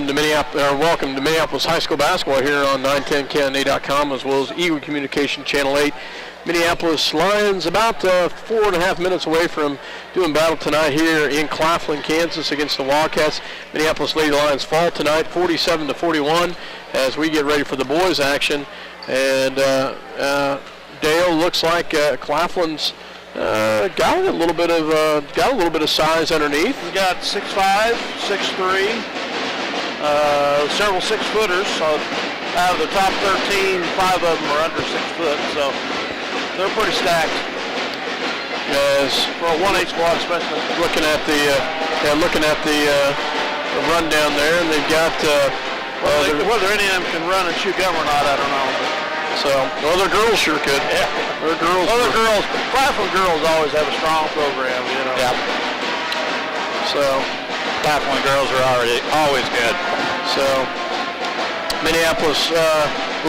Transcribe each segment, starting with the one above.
welcome to Minneapolis High School basketball here on 910KNA.com as well as Eagle Communication Channel 8. Minneapolis Lions about 4.5 minutes away from doing battle tonight here in Claflin, Kansas against the Wildcats. Minneapolis Lady Lions fall tonight 47-41 as we get ready for the boys action. And Dale, looks like Claflin's got a little bit of size underneath. We got 6'5", 6'3", several 6-footers. So out of the top 13, 5 of them are under 6 foot. So they're pretty stacked. As for a 1A squad, especially. Looking at the rundown there, and they've got whether any of them can run and shoot gun or not, I don't know. So, their girls sure could. Yeah. Their girls. Claflin girls always have a strong program, you know. Yeah. So, Claflin girls are always good. So, Minneapolis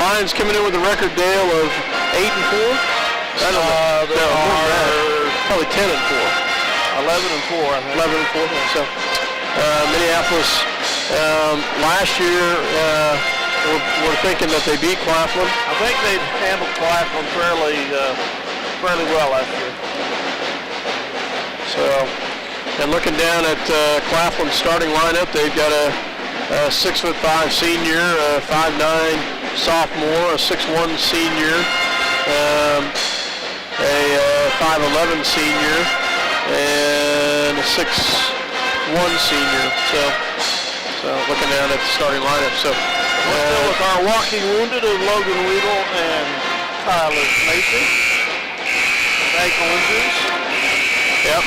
Lions coming in with a record, Dale, of 8-4. They are probably 10-4. 11-4, I think. 11-4. So, Minneapolis last year. We're thinking that they beat Claflin. I think they handled Claflin fairly well last year. So, and looking down at Claflin's starting lineup, they've got a 6'5" senior, a 5'9" sophomore, a 6'1" senior, a 5'11" senior, and a 6'1" senior. So looking down at the starting lineup. So. Still with our walking wounded of Logan Weedle and Tyler Macy. Ankle injuries. Yep.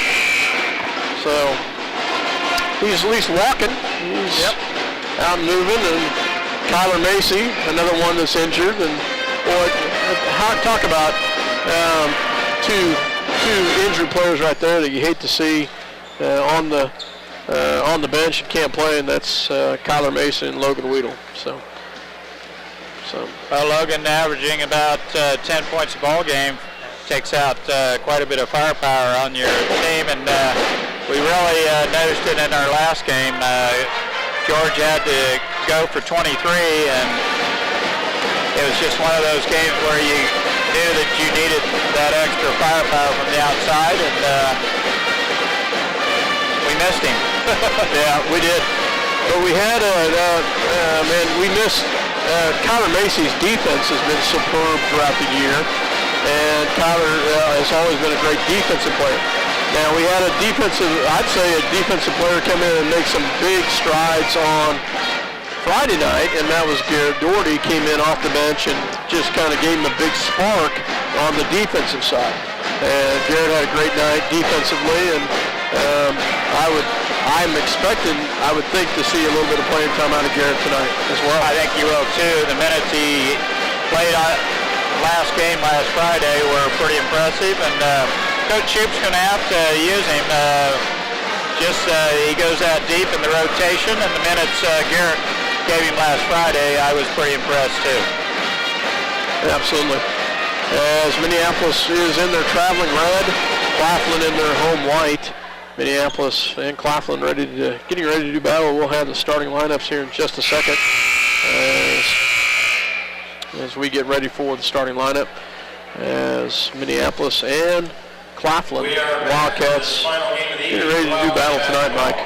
So he's at least walking. He's out moving. And Tyler Macy, another one that's injured. And boy, talk about two injured players right there that you hate to see on the bench and can't play, and that's Kyler Mason and Logan Weedle. So Logan averaging about 10 points a ball game takes out quite a bit of firepower on your team, and we really noticed it in our last game. George had to go for 23, and it was just one of those games where you knew that you needed that extra firepower from the outside, and we missed him. Yeah, we did. But we had we missed. Kyler Macy's defense has been superb throughout the year, and Kyler has always been a great defensive player. Now we had a defensive player come in and make some big strides on Friday night, and that was Garrett Doherty. Came in off the bench and just kind of gave him a big spark on the defensive side. And Garrett had a great night defensively, and I would think to see a little bit of playing time out of Garrett tonight as well. I think you will too. The minutes he played last Friday were pretty impressive, and Coach Shoup's going to have to use him. He goes out deep in the rotation, and the minutes Garrett gave him last Friday, I was pretty impressed too. Absolutely. As Minneapolis is in their traveling red, Claflin in their home white. Minneapolis and Claflin getting ready to do battle. We'll have the starting lineups here in just a second as we get ready for the starting lineup. As Minneapolis and Claflin Wildcats getting ready to do battle tonight, Mike.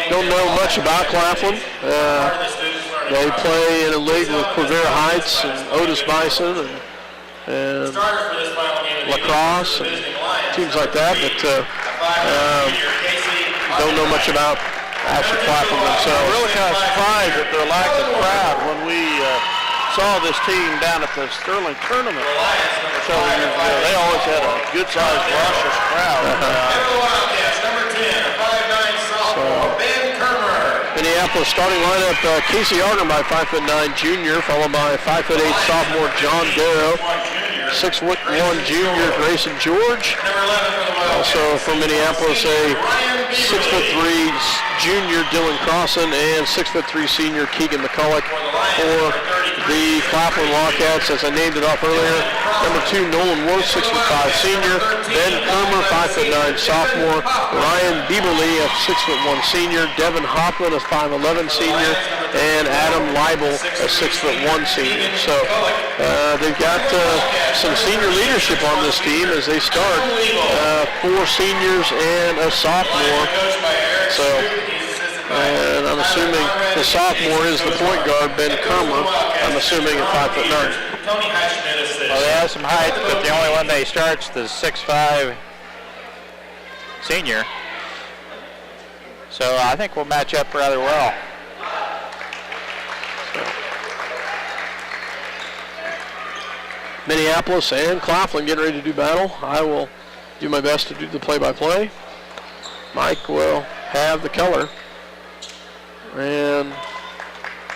Don't know much about Claflin. They play in a league with Quivira Heights and Otis Bison and lacrosse and teams like that, but don't know much about actually Claflin themselves. I'm really kind of surprised at their lack of crowd when we saw this team down at the Sterling tournament several years ago. They always had a good-sized, raucous crowd. Minneapolis starting lineup, Casey Arden by 5'9" junior, followed by 5'8" sophomore John Darrow, 6'1" junior Grayson George. Also from Minneapolis, a 6'3" junior Dylan Crossan and 6'3" senior Keegan McCulloch for the Claflin Wildcats, as I named it off earlier. Number 2, Nolan Worth, 6'5" senior. Ben Kermer, 5'9" sophomore. Ryan Bieberly, a 6'1" senior. Devin Hoffman, a 5'11" senior. And Adam Leibel, a 6'1" senior. So they've got some senior leadership on this team as they start. 4 seniors and a sophomore. So, and I'm assuming the sophomore is the point guard, Ben Kermer. I'm assuming at 5'9". Well, they have some height, but the only one they start's the 6'5" senior. So I think we'll match up rather well. Minneapolis and Claflin getting ready to do battle. I will do my best to do the play-by-play. Mike will have the color. And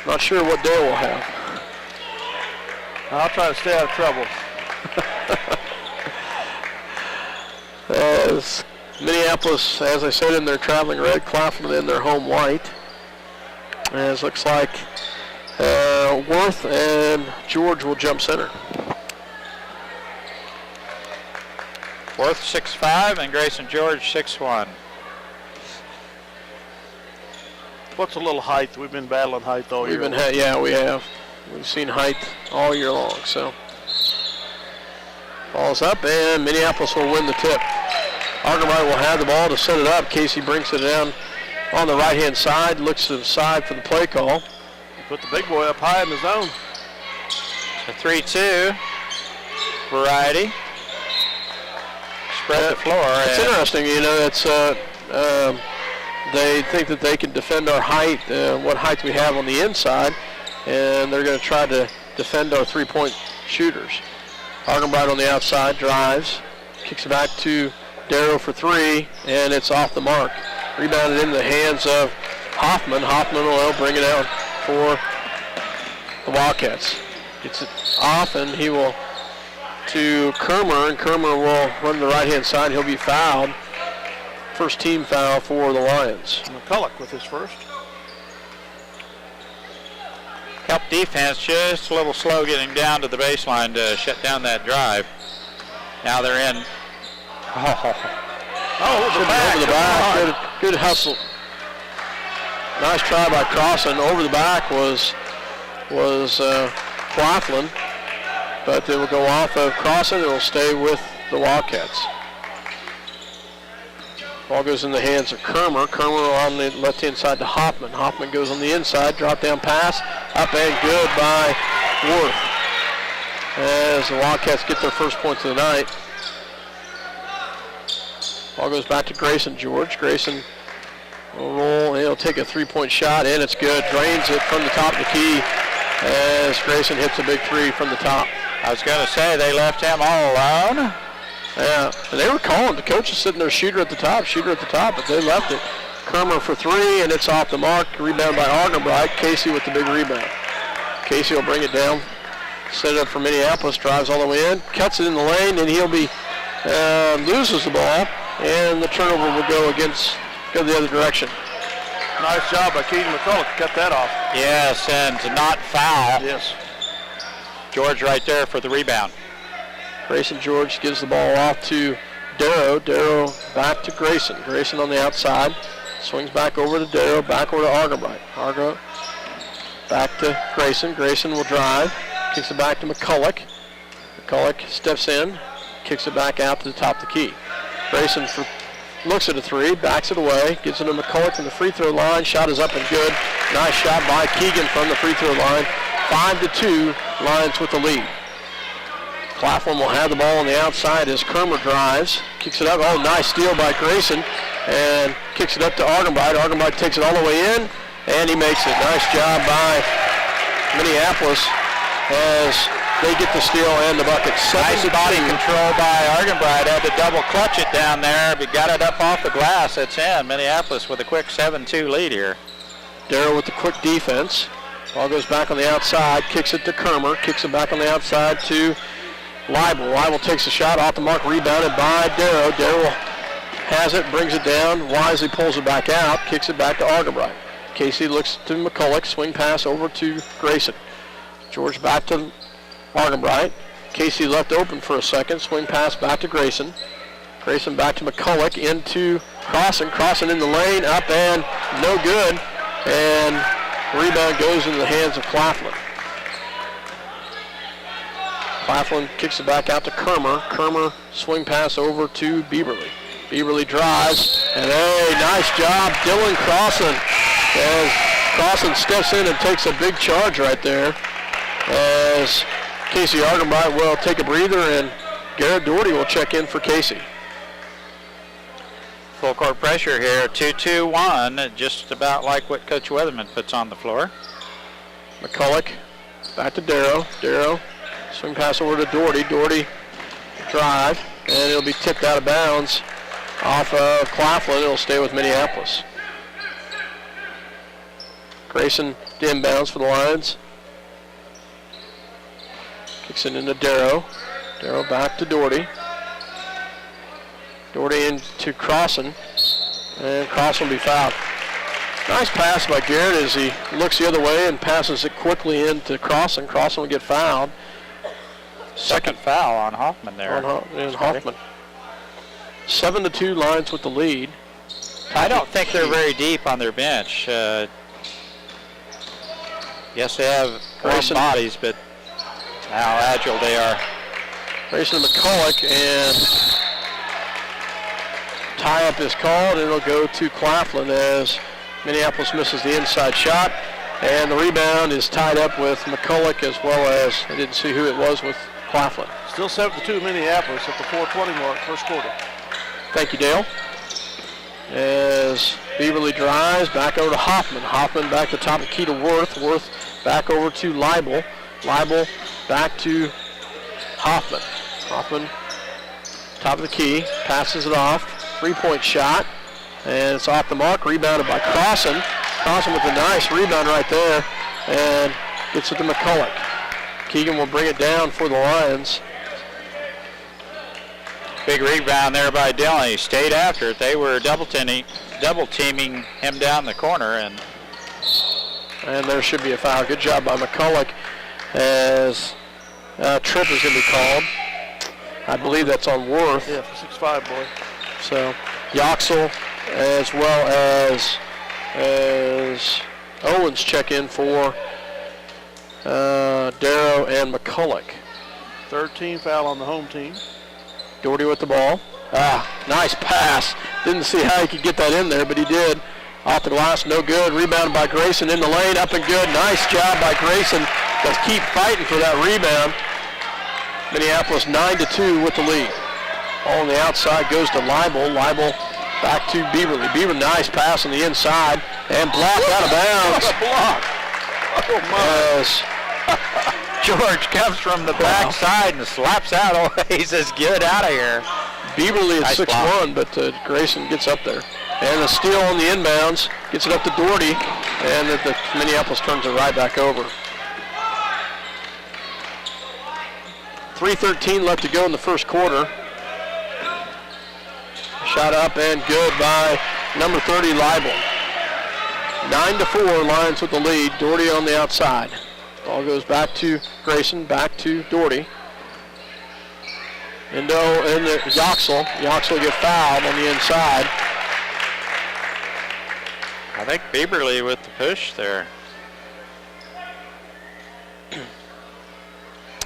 not sure what Dale will have. I'll try to stay out of trouble. As Minneapolis, as I said, in their traveling red, Claflin in their home white. As looks like Worth and George will jump center. Worth 6'5" and Grayson George 6'1". What's a little height? We've been battling height all year. Yeah, we have. We've seen height all year long. So ball's up, and Minneapolis will win the tip. Argenbright will have the ball to set it up. Casey brings it down on the right-hand side, looks to the side for the play call. Put the big boy up high in the zone. A 3-2 variety. Spread the floor. It's interesting, you know. It's they think that they can defend our height, what height we have on the inside, and they're going to try to defend our three-point shooters. Argenbright on the outside drives, kicks it back to Darrow for 3, and it's off the mark. Rebounded in the hands of Hoffman. Hoffman will bring it out for the Wildcats. Gets it off, and he will to Kermer, and Kermer will run the right-hand side. He'll be fouled. First team foul for the Lions. McCulloch with his first. Help defense just a little slow getting down to the baseline to shut down that drive. Now they're in. Over the back. Good hustle. Nice try by Crossan. Over the back was Claflin, but they will go off of Crossan. It will stay with the Wildcats. Ball goes in the hands of Kermer. Kermer on the left-hand side to Hoffman. Hoffman goes on the inside. Drop-down pass. Up and good by Worth. As the Wildcats get their first points of the night. Ball goes back to Grayson George. Grayson will roll. He'll take a three-point shot, and it's good. Drains it from the top of the key as Grayson hits a big 3 from the top. I was going to say they left him all alone. Yeah, and they were calling. The coach is sitting there, shooter at the top, but they left it. Kermer for 3, and it's off the mark. Rebound by Argenbright. Casey with the big rebound. Casey will bring it down. Set it up for Minneapolis. Drives all the way in. Cuts it in the lane, and he'll be loses the ball, and the turnover will go the other direction. Nice job by Keaton McCulloch to cut that off. Yes, and to not foul. Yes. George right there for the rebound. Grayson George gives the ball off to Darrow. Darrow back to Grayson. Grayson on the outside. Swings back over to Darrow. Back over to Argenbright. Argo back to Grayson. Grayson will drive. Kicks it back to McCulloch. McCulloch steps in. Kicks it back out to the top of the key. Grayson looks at a 3. Backs it away. Gives it to McCulloch from the free throw line. Shot is up and good. Nice shot by Keegan from the free throw line. 5-2. Lions with the lead. Claflin will have the ball on the outside as Kermer drives. Kicks it up. Oh, nice steal by Grayson. And kicks it up to Argenbright. Argenbright takes it all the way in, and he makes it. Nice job by Minneapolis as they get the steal and the bucket. Nice body control by Argenbright. Had to double clutch it down there, but got it up off the glass. It's in. Minneapolis with a quick 7-2 lead here. Darrow with the quick defense. Ball goes back on the outside. Kicks it to Kermer. Kicks it back on the outside to Leibel. Leibel takes a shot off the mark, rebounded by Darrow. Darrow has it, brings it down, wisely pulls it back out, kicks it back to Argenbright. Casey looks to McCulloch, swing pass over to Grayson. George back to Argenbright. Casey left open for a second. Swing pass back to Grayson. Grayson back to McCulloch into Crossan. Crossan in the lane, up and no good. And rebound goes into the hands of Claflin. Claflin kicks it back out to Kermer. Kermer swing pass over to Bieberly. Bieberly drives, and hey, nice job, Dylan Crossan. As Crossan steps in and takes a big charge right there. As Casey Argenbright will take a breather, and Garrett Doherty will check in for Casey. Full court pressure here, 2-2-1, just about like what Coach Weatherman puts on the floor. McCulloch back to Darrow. Darrow, swing pass over to Doherty. Doherty drive, and it'll be tipped out of bounds off of Claflin. It'll stay with Minneapolis. Grayson inbounds for the Lions. Kicks it into Darrow. Darrow back to Doherty. Doherty into Crossan. And Crossan will be fouled. Nice pass by Garrett as he looks the other way and passes it quickly into Crossan. Crossan will get fouled. Second foul on Hoffman there. On Hoffman. 7-2 Lions with the lead. I don't think they're very deep on their bench. Yes, they have warm bodies, but how agile they are. Grayson McCulloch, and tie-up is called, and it'll go to Claflin as Minneapolis misses the inside shot, and the rebound is tied up with McCulloch as well as, I didn't see who it was with Claflin. Still 7-2 Minneapolis at the 4:20 mark, first quarter. Thank you, Dale. As Beaverly drives, back over to Hoffman. Hoffman back to top of the key to Worth. Worth back over to Leibel. Leibel back to Hoffman. Hoffman, top of the key, passes it off. Three-point shot, and it's off the mark. Rebounded by Crossan. Crossan with a nice rebound right there, and gets it to McCulloch. Keegan will bring it down for the Lions. Big rebound there by Dillon. He stayed after it. They were double teaming him down the corner, and there should be a foul. Good job by McCulloch as trip is going to be called. I believe that's on Worth. Yeah, for 6'5", boy. So Yoxel as well as Owens check in for Darrow and McCulloch. 13 foul on the home team. Doherty with the ball. Nice pass. Didn't see how he could get that in there, but he did. Off the glass, no good. Rebounded by Grayson in the lane, up and good. Nice job by Grayson. Let's keep fighting for that rebound. Minneapolis 9-2 with the lead. Ball on the outside goes to Leibel. Leibel back to Beaverly. Beaverly, nice pass on the inside and blocked out of bounds. What a block. Oh, my. As George comes from the backside and slaps out. Oh, he says, get out of here. Beaverly at Nice 6'1", but Grayson gets up there. And the steal on the inbounds gets it up to Doherty, and the Minneapolis turns it right back over. 3:13 left to go in the first quarter. Shot up and good by number 30, Leibel. 9-4, Lions with the lead. Doherty on the outside. Ball goes back to Grayson, back to Doherty. And Yoxel. Yoxel will get fouled on the inside. I think Bieberly with the push there.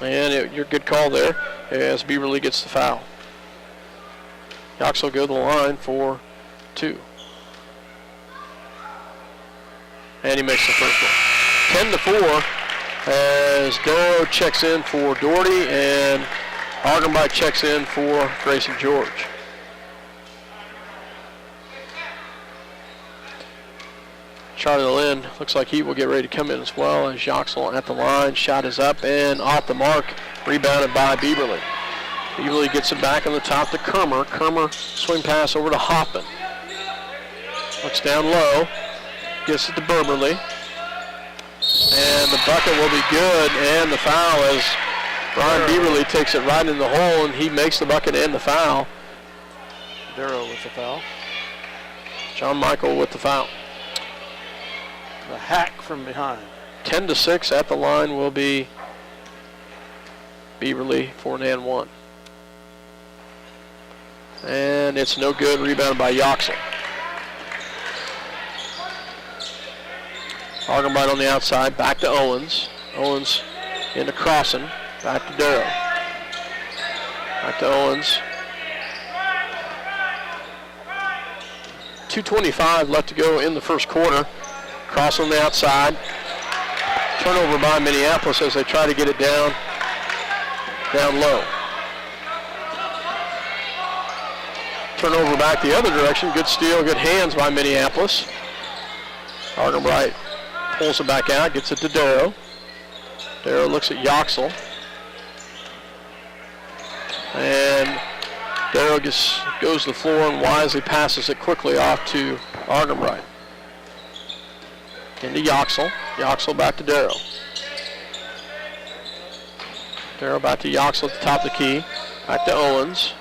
And your good call there as Bieberly gets the foul. Yoxel will go to the line for 2. And he makes the first one. 10-4 as Darrow checks in for Doherty and Argenbright checks in for Grayson George. Charlie Lynn looks like he will get ready to come in as well as Yoxel at the line. Shot is up and off the mark. Rebounded by Bieberly. Bieberly gets it back on the top to Kermer. Kermer swing pass over to Hoffman. Looks down low. Gets it to Burberly. And the bucket will be good. And the foul as Brian Bieberly takes it right in the hole, and he makes the bucket and the foul. Darrow with the foul. John Michael with the foul. The hack from behind. 10-6 at the line will be Beaverly for an and one. And it's no good. Rebounded by Yoxel. Argenbright on the outside. Back to Owens. Owens into Crossan. Back to Darrow. Back to Owens. 2:25 left to go in the first quarter. Cross on the outside. Turnover by Minneapolis as they try to get it down low. Turnover back the other direction. Good steal, good hands by Minneapolis. Argenbright pulls it back out, gets it to Darrow. Darrow looks at Yoxel. And Darrow goes to the floor and wisely passes it quickly off to Argenbright. Into Yoxel. Yoxel back to Darrow. Darrow back to Yoxel at the top of the key. Back to Owens.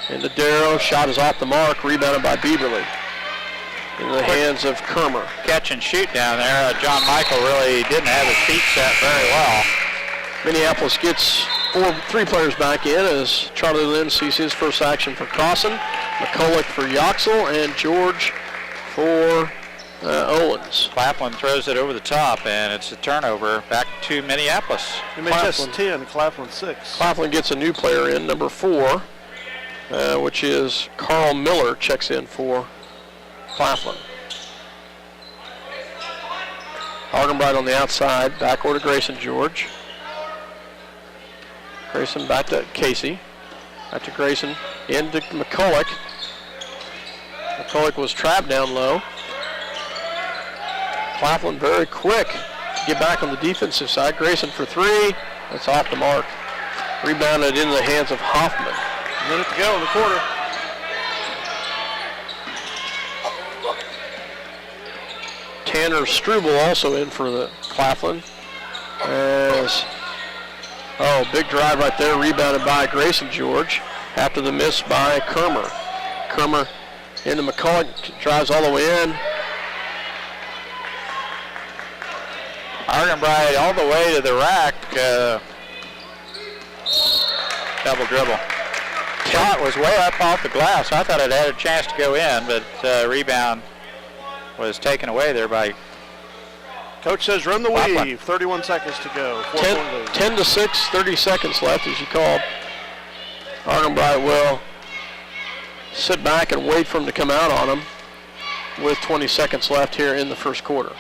Into Darrow. Shot is off the mark. Rebounded by Beaverly. In the hands of Kermer. Catch and shoot down there. John Michael really didn't have his feet set very well. Minneapolis gets three players back in as Charlie Lynn sees his first action for Crossan. McCulloch for Yoxel and George for Owens. Claflin throws it over the top, and it's a turnover back to Minneapolis. He made just 10, Claflin 6. Claflin gets a new player in, number 4, which is Carl Miller, checks in for Claflin. Argenbright on the outside, backcourt to Grayson George. Grayson back to Casey. Back to Grayson, into McCulloch. McCulloch was trapped down low. Claflin very quick to get back on the defensive side. Grayson for 3. That's off the mark. Rebounded into the hands of Hoffman. A minute to go in the quarter. Tanner Struble also in for the Claflin. Big drive right there, rebounded by Grayson George after the miss by Kermer. Kermer into McCulloch, drives all the way in. Argenbright all the way to the rack. Double dribble. Shot was way up off the glass. I thought it had a chance to go in, but rebound was taken away there by Coach says run the Claflin. weave. 31 seconds to go. 10-6, 30 seconds left, as you called. Argenbright will sit back and wait for him to come out on him with 20 seconds left here in the first quarter.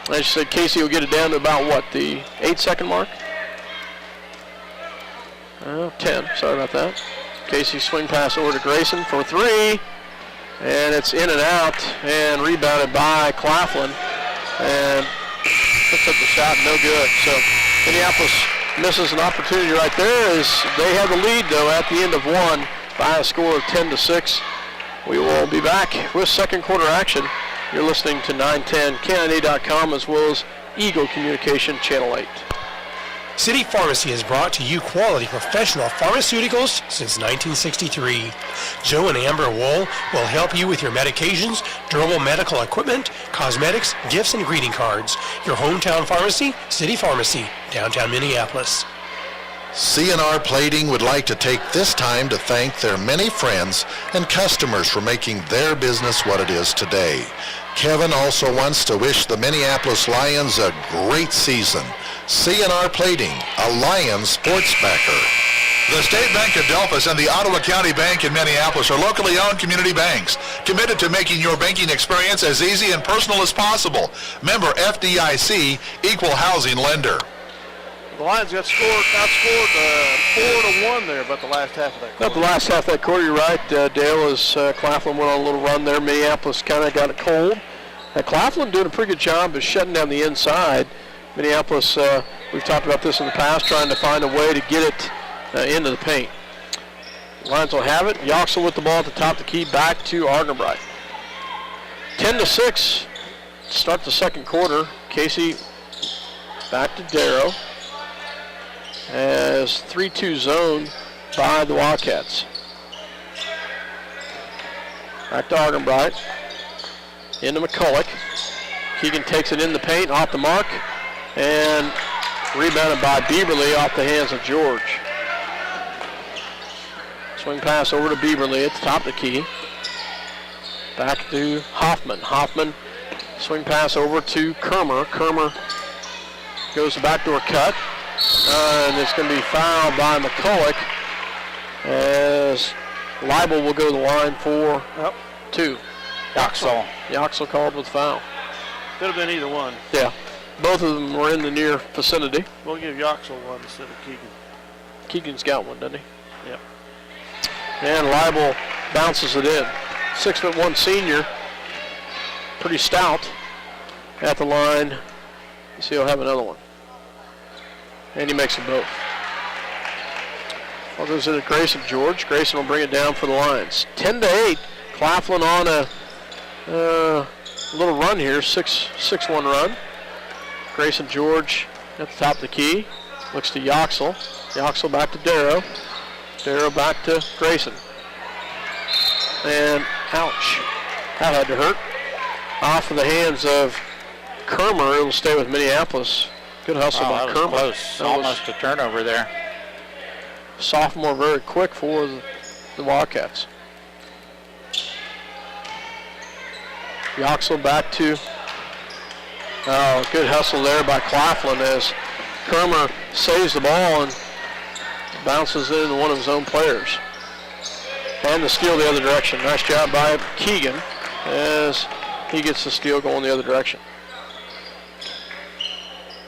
As you said, Casey will get it down to about, the 8-second mark? 10, sorry about that. Casey swing pass over to Grayson for 3. And it's in and out and rebounded by Claflin. And puts up the shot, no good. So Minneapolis misses an opportunity right there as they have the lead, though, at the end of 1 by a score of 10-6. We will be back with second quarter action. You're listening to 910 KNA.com as well as Eagle Communication Channel 8. City Pharmacy has brought to you quality professional pharmaceuticals since 1963. Joe and Amber Wool will help you with your medications, durable medical equipment, cosmetics, gifts, and greeting cards. Your hometown pharmacy, City Pharmacy, downtown Minneapolis. C&R Plating would like to take this time to thank their many friends and customers for making their business what it is today. Kevin also wants to wish the Minneapolis Lions a great season. C&R Plating, a Lions sports backer. The State Bank of Delphus and the Ottawa County Bank in Minneapolis are locally owned community banks, committed to making your banking experience as easy and personal as possible. Member FDIC, equal housing lender. The Lions outscored 4-1 there about the last half of that quarter. About the last half of that quarter, you're right, Dale, as Claflin went on a little run there. Minneapolis kind of got it cold. Claflin doing a pretty good job of shutting down the inside. Minneapolis, we've talked about this in the past, trying to find a way to get it into the paint. Lions will have it. Yoxel with the ball at the top of the key, back to Argenbright. 10-6 to start the second quarter. Casey back to Darrow as 3-2 zone by the Wildcats. Back to Argenbright. into McCulloch. Keegan takes it in the paint, off the mark, and rebounded by Bieberly off the hands of George. Swing pass over to Bieberly at the top of the key. Back to Hoffman. Hoffman, swing pass over to Kermer. Kermer goes the backdoor cut, and it's going to be fouled by McCulloch as Leibel will go to the line for 2. Yoxel. Yoxel called with foul. Could have been either one. Yeah, both of them were in the near vicinity. We'll give Yoxel one instead of Keegan. Keegan's got one, doesn't he? Yep. And Leibel bounces it in. 6'1" senior, pretty stout at the line. See, he'll have another one. And he makes them both. Well, goes into Grayson George. Grayson will bring it down for the Lions. 10-8. Claflin on a little run here, 6-1 run. Grayson George at the top of the key. Looks to Yoxel. Yoxel back to Darrow. Darrow back to Grayson. And ouch. That had to hurt. Off of the hands of Kermer. It will stay with Minneapolis. Good hustle by Kermer. Close. Almost a turnover there. Sophomore very quick for the Wildcats. Yoxel back to, good hustle there by Claflin as Kermer saves the ball and bounces into one of his own players. And the steal the other direction. Nice job by Keegan as he gets the steal going the other direction.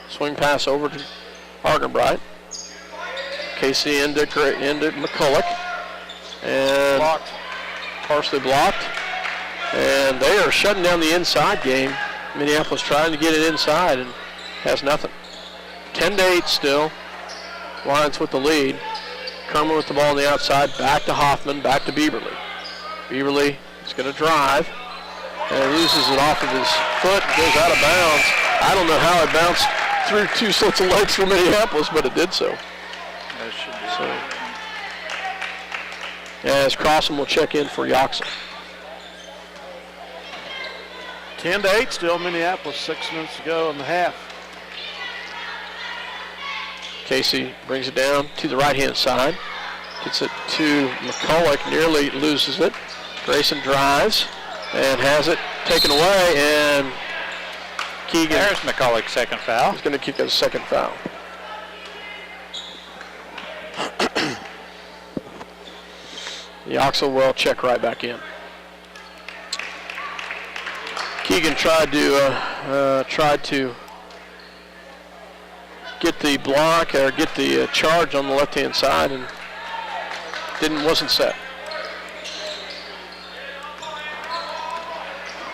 Swing pass over to Argenbright. Casey into McCulloch. And blocked. Partially blocked. And they are shutting down the inside game. Minneapolis trying to get it inside and has nothing. 10-8 still. Lions with the lead. Kermer with the ball on the outside. Back to Hoffman. Back to Bieberly. Bieberly is going to drive. And loses it off of his foot. Goes out of bounds. I don't know how it bounced through 2 sets of legs for Minneapolis, but it did so. As Crossan will check in for Yoxel. 10-8 still Minneapolis, 6 minutes to go in the half. Casey brings it down to the right-hand side. Gets it to McCulloch, nearly loses it. Grayson drives and has it taken away, and Keegan. There's McCulloch's second foul. He's going to kick a second foul. Yoxel will check right back in. Keegan tried to get the block or get the charge on the left-hand side and wasn't set.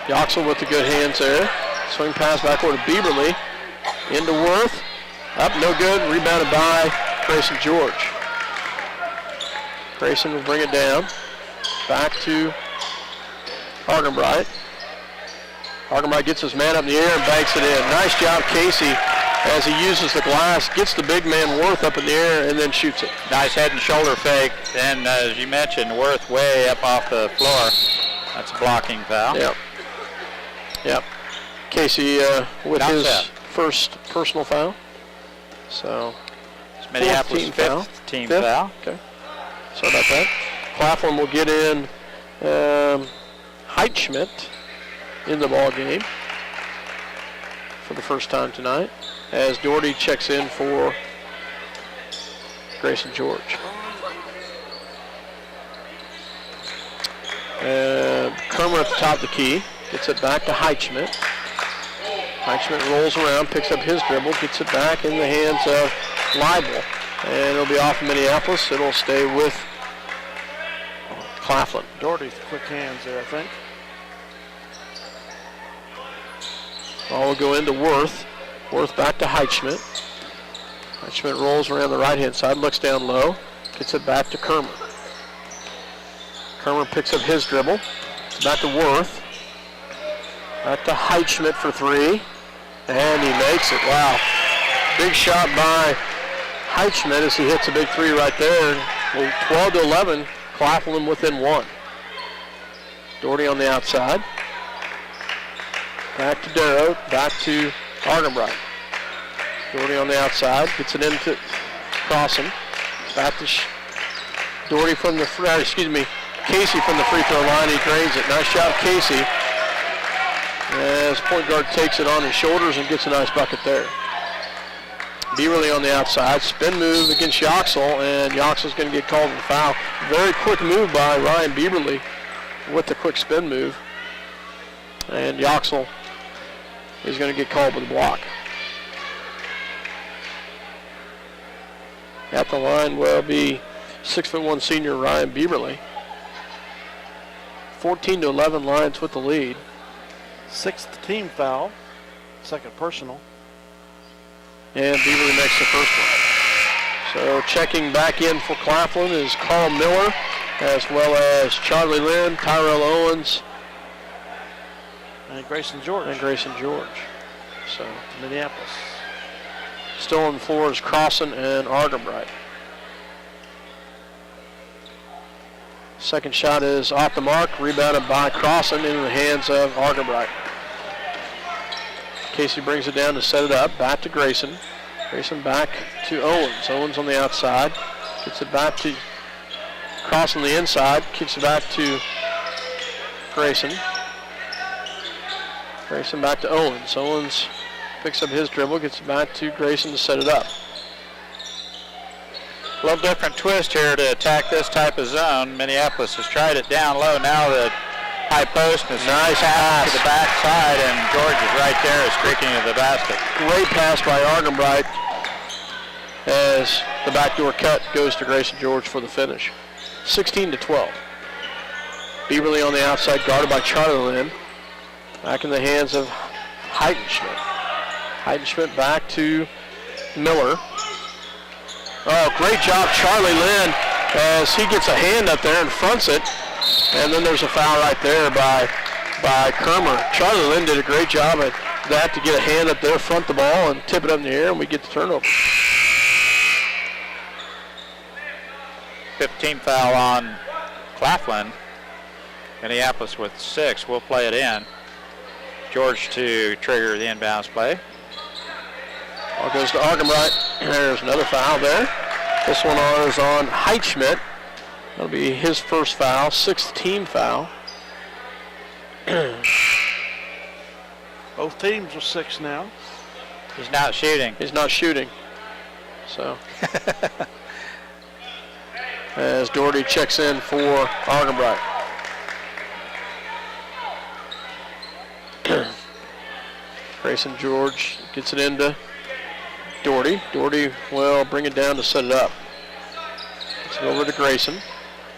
Yoxel with the good hands there. Swing pass back over to Bieberly. Into Worth. Up, no good. Rebounded by Grayson George. Grayson will bring it down. Back to Argenbright. Argenbright gets his man up in the air and banks it in. Nice job, Casey, as he uses the glass, gets the big man Worth up in the air, and then shoots it. Nice head and shoulder fake. And as you mentioned, Worth way up off the floor. That's a blocking foul. Yep. Casey with Not his set. first personal foul. So, It's Minneapolis' fifth team foul. Okay. Sorry about that. Claflin will get in Heitschmidt in the ball game for the first time tonight as Doherty checks in for Grayson George. Kermer at the top of the key. Gets it back to Heitschmidt. Heitschmidt rolls around, picks up his dribble, gets it back in the hands of Leibel. And it'll be off of Minneapolis. It'll stay with Claflin. Doherty's quick hands there, I think. Ball will go into Worth. Worth back to Heitschmidt. Heitschmidt rolls around the right-hand side, looks down low, gets it back to Kermer. Kermer picks up his dribble. It's back to Worth. Back to Heitschmidt for 3. And he makes it. Wow. Big shot by Heitschmidt as he hits a big 3 right there. Well, 12-11, Claflin within 1. Doherty on the outside. Back to Darrow. Back to Argenbright. Doherty on the outside. Gets it into Crossan. Back to Doherty from the Casey from the free throw line. He drains it. Nice shot, Casey. As point guard takes it on his shoulders and gets a nice bucket there. Beverly on the outside. Spin move against Yoxel, and Yoxel's going to get called for foul. Very quick move by Ryan Beverly with the quick spin move. And Yoxel is going to get called with a block. At the line will be 6'1" senior Ryan Beverly. 14-11 Lions with the lead. 6th team foul, 2nd personal. And Beverly makes the first one. So checking back in for Claflin is Carl Miller, as well as Charlie Lynn, Tyrell Owens, and Grayson George. So Minneapolis. still on the floor is Crossan and Argenbright. Second shot is off the mark, rebounded by Crossan into the hands of Argenbright. Casey brings it down to set it up, back to Grayson. Grayson back to Owens. Owens on the outside, gets it back to Crossan on the inside, kicks it back to Grayson. Grayson back to Owens. Owens picks up his dribble, gets it back to Grayson to set it up. A little different twist here to attack this type of zone. Minneapolis has tried it down low. Now the high post is nice pass to the backside, and George is right there, streaking to the basket. Great pass by Argenbright as the backdoor cut goes to Grayson George for the finish. 16-12. Beverly on the outside, guarded by Charlie Lynn. Back in the hands of Heidenschmidt. Heidenschmidt back to Miller. Oh, great job, Charlie Lynn, as he gets a hand up there and fronts it. And then there's a foul right there by Kermer. Charlie Lynn did a great job at that to get a hand up there, front the ball, and tip it up in the air, and we get the turnover. 15 foul on Claflin. Minneapolis with 6. We'll play it in. George to trigger the inbounds play. Ball goes to Argenbright. There's another foul there. This one is on Heidenschmidt. That'll be his first foul, 6th team foul. Both teams are 6 now. He's not shooting. So as Doherty checks in for Argenbright. Grayson George gets it into Doherty. Doherty will bring it down to set it up. Gets it over to Grayson.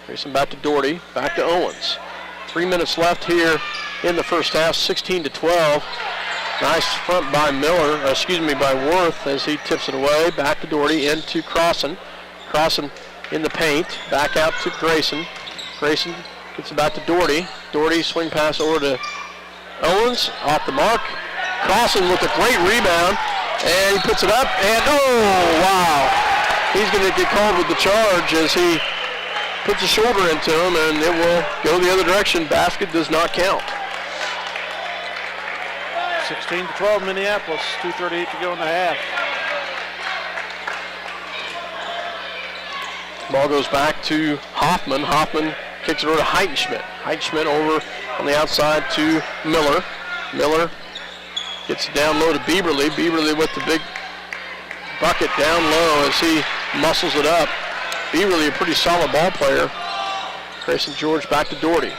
Grayson back to Doherty, back to Owens. 3 minutes left here in the first half, 16-12. Nice front by by Worth as he tips it away. Back to Doherty, into Crossan. Crossan in the paint, back out to Grayson. Grayson gets it back to Doherty. Doherty swing pass over to Owens, off the mark. Crossan with a great rebound, and he puts it up, and oh, wow. He's going to get called with the charge as he puts a shoulder into him, and it will go the other direction. Basket does not count. 16-12 Minneapolis, 2:38 to go in the half. Ball goes back to Hoffman. Hoffman kicks it over to Heidenschmidt. Heidenschmidt over on the outside to Miller. Miller gets it down low to Bieberly. Bieberly with the big bucket down low as he muscles it up. Bieberly, a pretty solid ball player. Grayson George back to Doherty.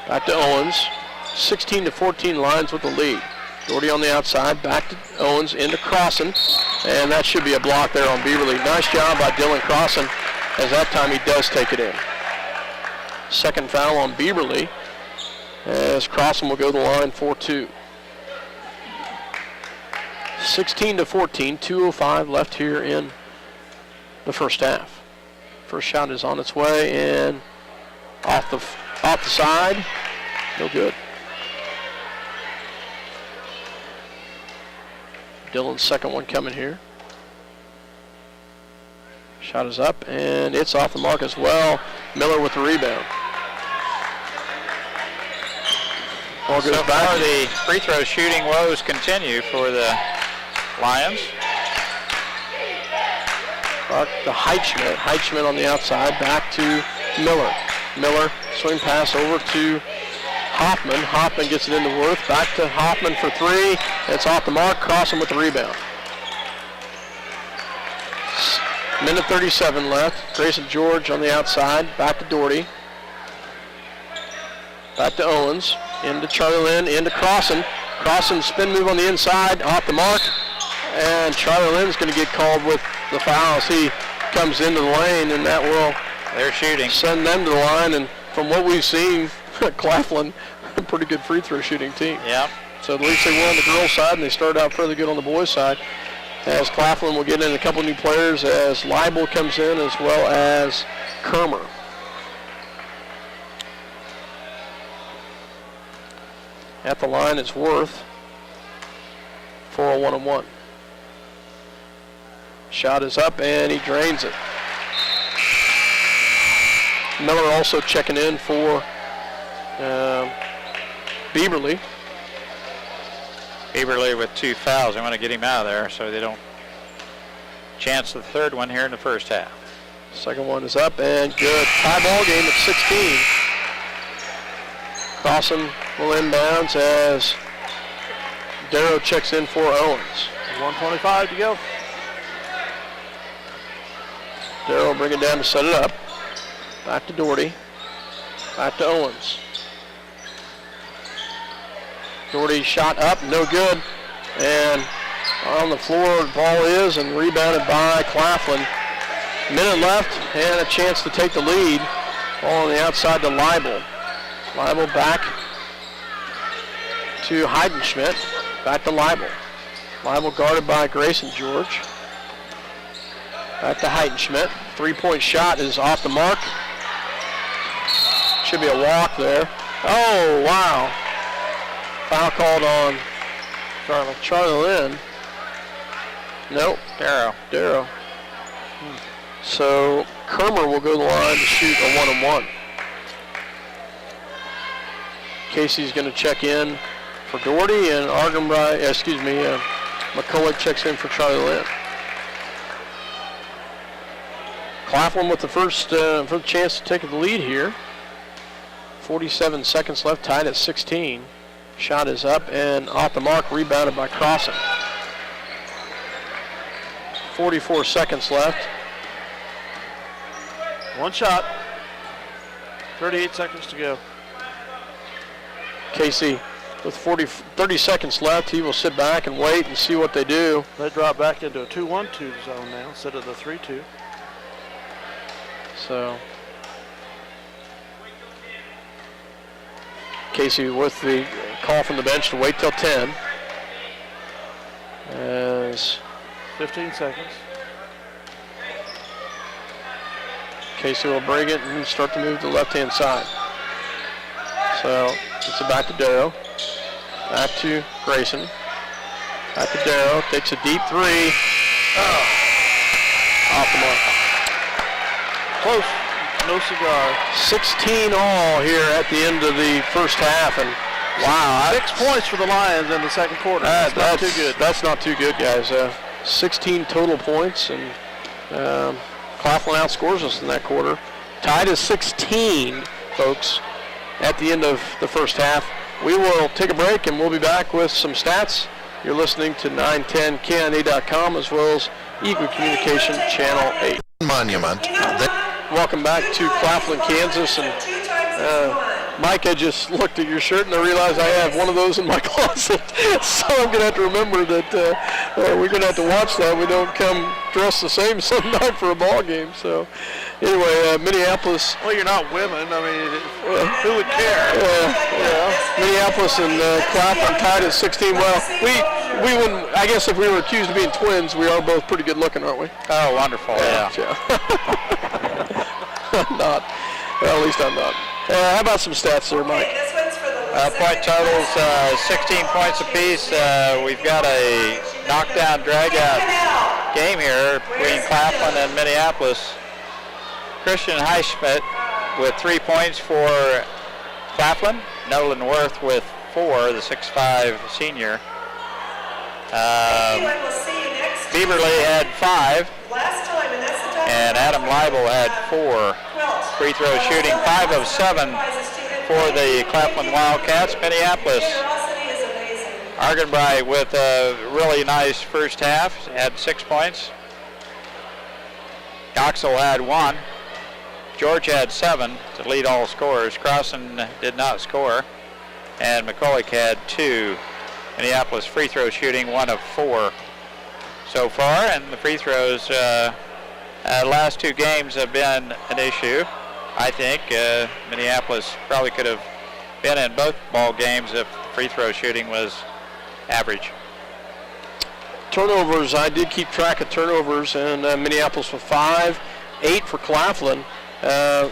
Back to Owens. 16-14 Lions with the lead. Doherty on the outside, back to Owens, into Crossan. And that should be a block there on Bieberly. Nice job by Dylan Crossan, as that time he does take it in. Second foul on Bieberly, as Crossan will go to the line for 2. 16-14, 2:05 left here in the first half. First shot is on its way and off the side. No good. Dylan's second one coming here. Shot is up and it's off the mark as well. Miller with the rebound. Ball goes So back. far, the free throw shooting woes continue for the Lions. Back to Heitschmidt. Heitschmidt on the outside. Back to Miller. Miller, swing pass over to Hoffman. Hoffman gets it into Worth. Back to Hoffman for three. It's off the mark. Crossing with the rebound. Minute 37 left. Grayson George on the outside. Back to Doherty. Back to Owens. Into Charlie Lynn. Into Crossan. Crossan spin move on the inside. Off the mark. And Charlie Lynn's going to get called with the foul as he comes into the lane, and that will They're shooting. send them to the line. And from what we've seen, Claflin, a pretty good free throw shooting team. Yep. So at least they were on the girls' side, and they started out fairly good on the boys' side. As Claflin will get in a couple new players as Leibel comes in, as well as Kermer. At the line is Worth for a 1-on-1. Shot is up, and he drains it. Miller also checking in for Bieberly. Bieberly with 2 fouls. They want to get him out of there so they don't chance the third one here in the first half. Second one is up and good. Tie ball game at 16. Crossan will inbounds as Darrow checks in for Owens. 1:25 to go. Darrow bring it down to set it up. Back to Doherty. Back to Owens. Doherty shot up, no good. And on the floor the ball is, and rebounded by Claflin. Minute left and a chance to take the lead. Ball on the outside to Leibel. Leibel back to Heidenschmidt. Back to Leibel. Leibel guarded by Grayson George. Back to Heidenschmidt. Three-point shot is off the mark. Should be a walk there. Oh, wow. Foul called on Charlie Lynn. Nope. Darrow. So Kermer will go to the line to shoot a 1-on-1. Casey's going to check in for Doherty, and McCulloch checks in for Charlie Lynn. Claflin with the first chance to take the lead here. 47 seconds left, tied at 16. Shot is up and off the mark, rebounded by Crossan. 44 seconds left. One shot. 38 seconds to go. Casey with 30 seconds left, he will sit back and wait and see what they do. They drop back into a 2-1-2 zone now instead of the 3-2. So Casey with the call from the bench to wait till 10. As 15 seconds. Casey will bring it and start to move to the left-hand side. So it's back to Darrow. Back to Grayson. Back to Darrow. Takes a deep three. Oh. Off the mark. Close. No cigar. 16 all here at the end of the first half. And wow. 6 points for the Lions in the second quarter. That's not too good. That's not too good, guys. 16 total points, and Claflin outscores us in that quarter. Tied at 16, folks, at the end of the first half. We will take a break, and we'll be back with some stats. You're listening to 910KNA.com as well as Eagle Communication Channel 8. Monument. Welcome back to Claflin, Kansas. And Mike, I just looked at your shirt and I realized I have one of those in my closet. So I'm going to have to remember that we're going to have to watch that. We don't come dressed the same some night for a ball game. So anyway, Minneapolis. Well, you're not women. I mean, who would care? Minneapolis and Claflin tied at 16. Well, we wouldn't, I guess if we were accused of being twins, we are both pretty good looking, aren't we? Oh, wonderful. Yeah. I'm not. Well, at least I'm not. How about some stats there, Mike? Point totals, 16 points apiece. We've got a knockdown, drag-out game here between Claflin and Minneapolis. Christian Heischmidt with 3 points for Claflin. Nolan Worth with 4, the 6'5 senior. Bieberly had 5, and Adam Leibel had 4 free throw shooting, 5 of 7 for the Claflin Wildcats. Minneapolis, Argenbright with a really nice first half, had 6 points. Oxel had 1. George had 7 to lead all scorers. Crossan did not score, and McCulloch had 2. Minneapolis free throw shooting 1 of 4 so far, and the free throws last 2 games have been an issue. I think Minneapolis probably could have been in both ball games if free throw shooting was average. Turnovers, I did keep track of turnovers, and Minneapolis with 5, 8 for Claflin.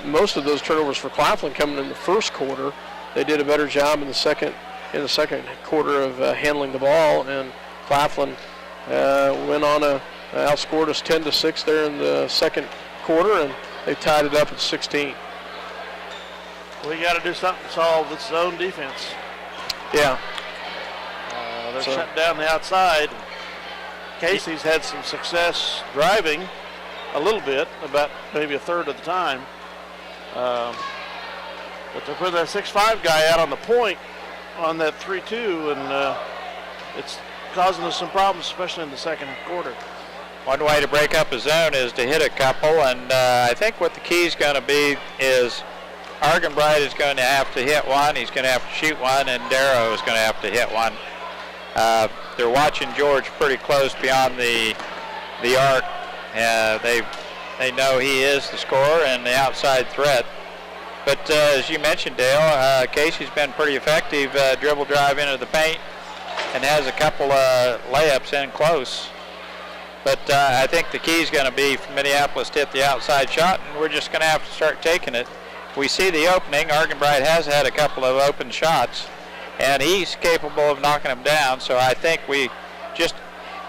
Most of those turnovers for Claflin coming in the first quarter. They did a better job in the second quarter of handling the ball, and Claflin went on outscored us 10-6 there in the second quarter, and they tied it up at 16. We got to do something to solve this zone defense. Yeah. They're shutting down the outside. Casey's had some success driving a little bit, about maybe a third of the time. But they're putting that 6'5 guy out on the point on that 3-2, and it's causing us some problems, especially in the second quarter. One way to break up a zone is to hit a couple, and I think what the key is going to be is Argenbright is going to have to hit one, he's going to have to shoot one, and Darrow is going to have to hit one. They're watching George pretty close beyond the arc. They know he is the scorer and the outside threat. But as you mentioned, Dale, Casey's been pretty effective, dribble drive into the paint, and has a couple of layups in close. But I think the key is going to be for Minneapolis to hit the outside shot, and we're just going to have to start taking it. We see the opening. Argenbright has had a couple of open shots, and he's capable of knocking them down. So I think we just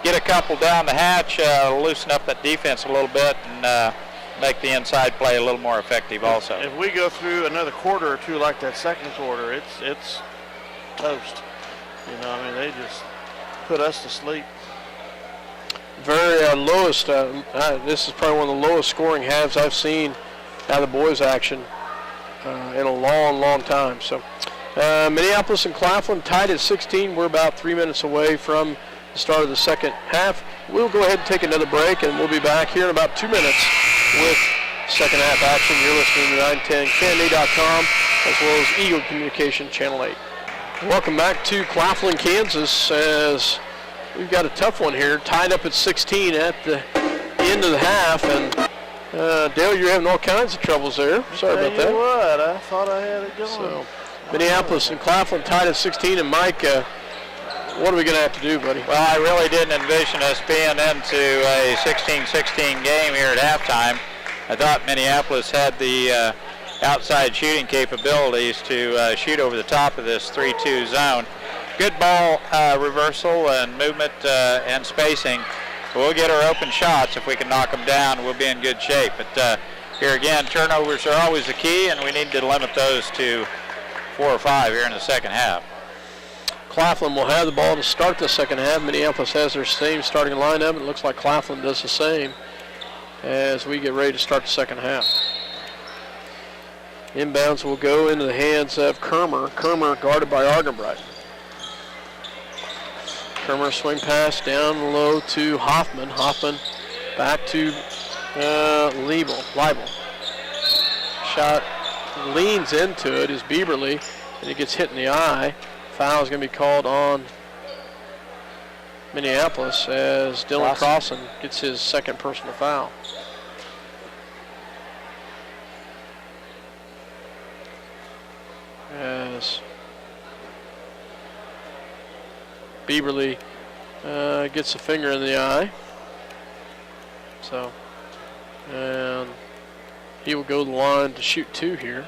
get a couple down the hatch, loosen up that defense a little bit, and make the inside play a little more effective also. If we go through another quarter or two like that second quarter, it's toast. You know, I mean, they just put us to sleep. Very lowest, this is probably one of the lowest scoring halves I've seen out of the boys action in a long, long time. So Minneapolis and Claflin tied at 16. We're about 3 minutes away from the start of the second half. We'll go ahead and take another break, and we'll be back here in about 2 minutes with second half action. You're listening to 910KNA.com as well as Eagle Communication Channel 8. Welcome back to Claflin, Kansas, as we've got a tough one here, tied up at 16 at the end of the half, and Dale, you're having all kinds of troubles there. Sorry about that. What? I thought I had it going. So, Minneapolis and Claflin tied at 16, and Mike, what are we going to have to do, buddy? Well, I really didn't envision us being into a 16-16 game here at halftime. I thought Minneapolis had the outside shooting capabilities to shoot over the top of this 3-2 zone. Good ball reversal and movement and spacing. We'll get our open shots. If we can knock them down, we'll be in good shape. But here again, turnovers are always the key, and we need to limit those to 4 or 5 here in the second half. Claflin will have the ball to start the second half. Minneapolis has their same starting lineup. It looks like Claflin does the same as we get ready to start the second half. Inbounds will go into the hands of Kermer. Kermer guarded by Argenbright. Kermer swing pass down low to Hoffman. Hoffman back to Leibel. Shot leans into it is Bieberly, and it gets hit in the eye. Foul is going to be called on Minneapolis as Dylan Crossan gets his second personal foul. As Bieberly gets a finger in the eye. So, and he will go to the line to shoot 2 here.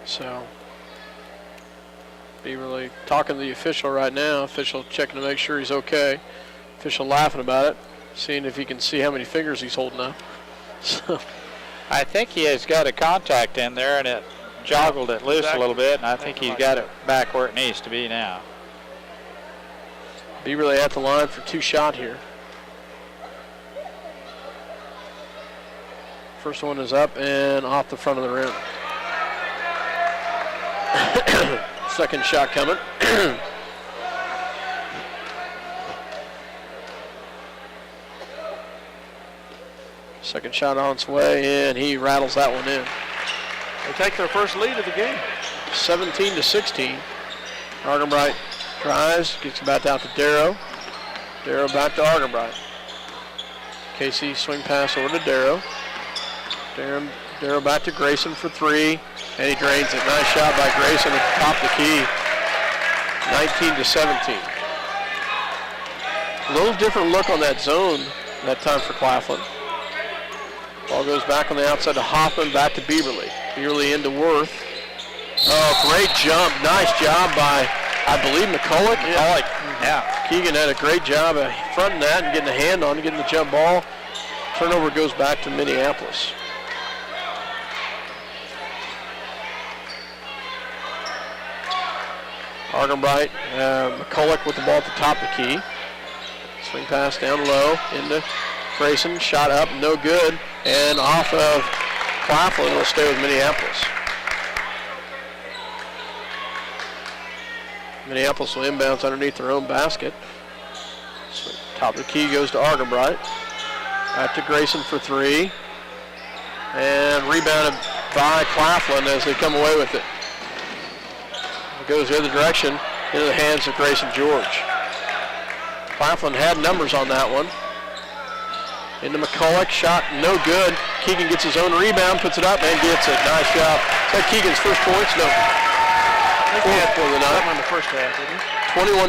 So, Bieberly talking to the official right now. Official checking to make sure he's okay. Official laughing about it, seeing if he can see how many fingers he's holding up. So, I think he has got a contact in there, and it joggled it loose a little bit, and I think he's got it back where it needs to be now. Beaverly at the line for 2 shot here. First one is up and off the front of the rim. Second shot coming. Second shot on its way, and he rattles that one in. They take their first lead of the game. 17-16. Argenbright drives, gets it back out to Darrow. Darrow back to Argenbright. Casey swing pass over to Darrow. Darrow back to Grayson for 3, and he drains it. Nice shot by Grayson at the top of the key. 19-17. A little different look on that zone that time for Claflin. Ball goes back on the outside to Hoffman, back to Beaverly. Beaverly into Worth. Oh, great jump. Nice job by, I believe, McCulloch. Yeah. Keegan had a great job of fronting that and getting a hand on it, getting the jump ball. Turnover goes back to Minneapolis. Argenbright, McCulloch with the ball at the top of the key. Swing pass down low into Grayson. Shot up, no good. And off of Claflin will stay with Minneapolis. Minneapolis will inbounds underneath their own basket. So top of the key goes to Argenbright. Back to Grayson for 3. And rebounded by Claflin as they come away with it. It goes the other direction into the hands of Grayson George. Claflin had numbers on that one. Into McCulloch, shot no good. Keegan gets his own rebound, puts it up, and gets it. Nice job. Is that Keegan's first points? No. Fourth for the night. In the first half, didn't he?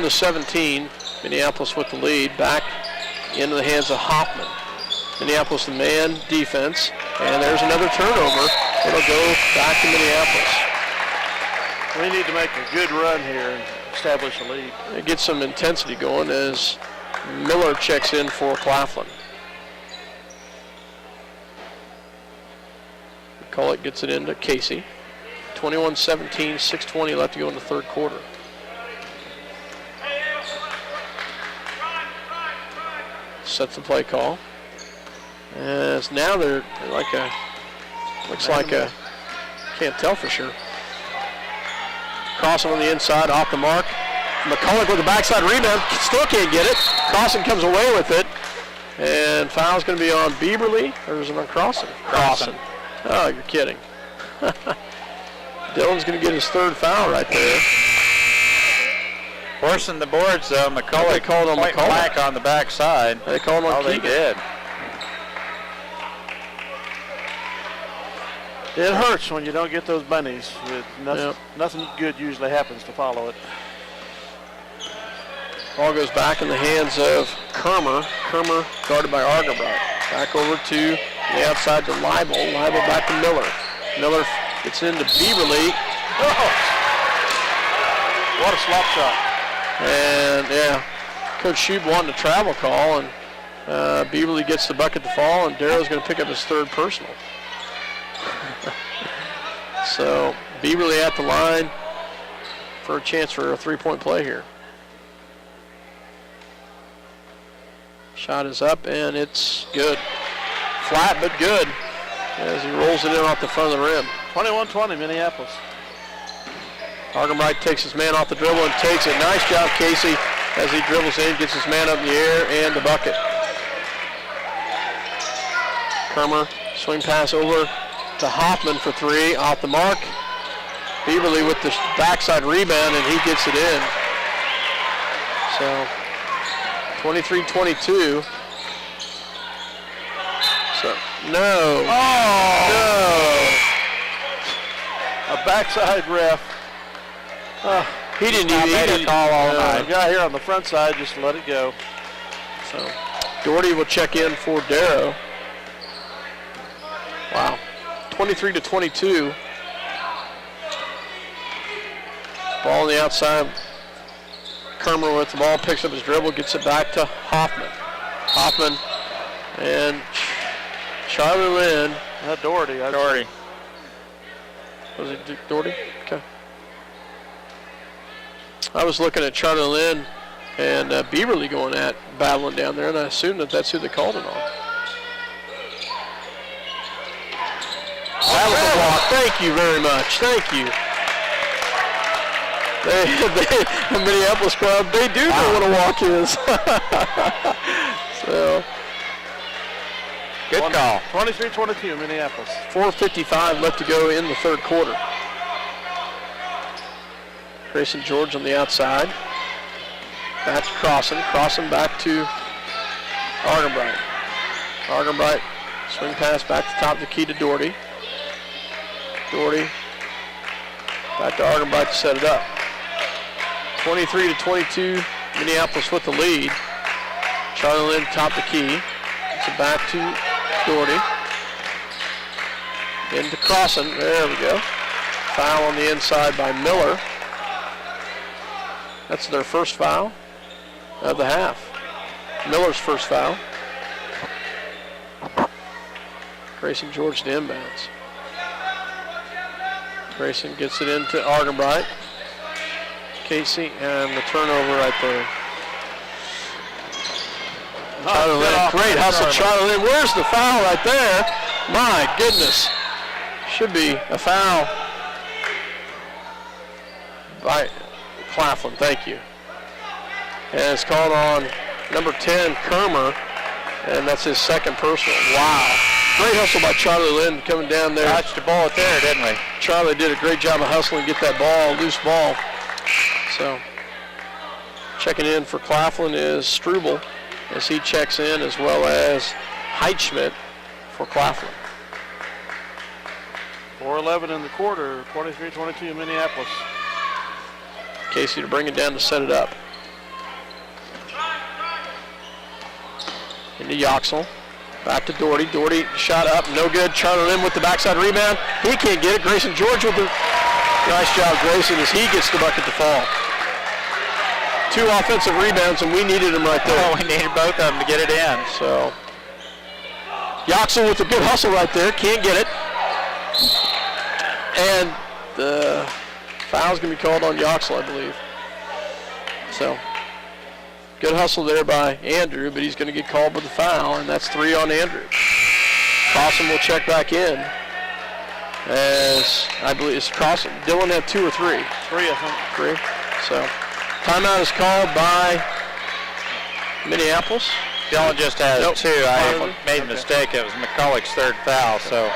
21-17. Minneapolis with the lead. Back into the hands of Hoffman. Minneapolis the man defense. And there's another turnover. It'll go back to Minneapolis. We need to make a good run here and establish a lead. It gets some intensity going as Miller checks in for Claflin. McCulloch gets it into Casey. 21-17, 6:20 left to go in the third quarter. Sets the play call. As now they're like a, looks like a, can't tell for sure. Crossing on the inside, off the mark. McCulloch with the backside rebound, still can't get it. Crossing comes away with it. And foul's going to be on Beaverly, or is it on Crossing? Crossing. Oh, you're kidding. Dylan's going to get his third foul right there. Forcing the boards, though. McCulloch They called on point McCulloch. blank on the backside. They called on They Keegan. did. It hurts when you don't get those bunnies. Yep. Nothing good usually happens to follow it. Ball goes back in the hands of Kermer. Kermer guarded by Argenbright. Back over to the outside to Leibel. Leibel back to Miller. Miller gets into Beaverly. Oh! What a slap shot. And yeah, Coach Shube wanted a travel call, and Beaverly gets the bucket to fall, and Darrow's going to pick up his third personal. So Beaverly at the line for a chance for a three-point play here. Shot is up, and it's good. Flat, but good, as he rolls it in off the front of the rim. 21-20, Minneapolis. Argenbright takes his man off the dribble and takes it. Nice job, Casey, as he dribbles in, gets his man up in the air, and the bucket. Kermer, swing pass over to Hoffman for 3, off the mark. Beaverly with the backside rebound, and he gets it in. So 23-22. So, no. Oh! No. A backside ref. He didn't even made a call all night. The guy here on the front side just let it go. So Doherty will check in for Darrow. Wow. 23-22. Ball on the outside. Kermer with the ball, picks up his dribble, gets it back to Hoffman. Hoffman and Charlie Lynn Doherty. Doherty. Was it Doherty? Okay. I was looking at Charlie Lynn and Beaverly battling down there, and I assume that's who they called it on. That was a block. Thank you very much. Thank you. The Minneapolis crowd, they do know what a walk is. So, good call. 23-22, Minneapolis. 4:55 left to go in the third quarter. Grayson George on the outside. Back to Crossan back to Argenbright. Argenbright, swing pass back to the top of the key to Doherty. Doherty, back to Argenbright to set it up. 23-22, Minneapolis with the lead. Charlie Lynn top the key. It's it back to Doherty. Into Crossan, there we go. Foul on the inside by Miller. That's their first foul of the half. Miller's first foul. Grayson George to inbounds. Grayson gets it into Argenbright. Casey, and the turnover right there. Charlie Lynn, great hustle, Charlie Lynn. Where's the foul right there? My goodness. Should be a foul by Claflin, thank you. And it's called on number 10, Kermer, and that's his second personal. Wow. Great hustle by Charlie Lynn coming down there. Dodged the ball there, didn't we? Charlie did a great job of hustling to get that ball, loose ball. So, checking in for Claflin is Struble as he checks in, as well as Heitschmidt for Claflin. 4:11 in the quarter, 23-22 Minneapolis. Casey to bring it down to set it up. Into Yoxel. Back to Doherty. Doherty shot up, no good. Charlie Lynn with the backside rebound. He can't get it. Grayson George with the nice job, Grayson, as he gets the bucket to fall. 2 offensive rebounds, and we needed them right there. Oh, we needed both of them to get it in. So, Yoxel with a good hustle right there. Can't get it. And the foul's going to be called on Yoxel, I believe. So, good hustle there by Andrew, but he's going to get called with the foul, and that's 3 on Andrew. Crossan will check back in. As I believe it's Crossan. Dylan had 2 or 3? 3, I think. 3. So, timeout is called by Minneapolis. Dylan just has 2. I Claflin. made a mistake. It was McCulloch's third foul, so.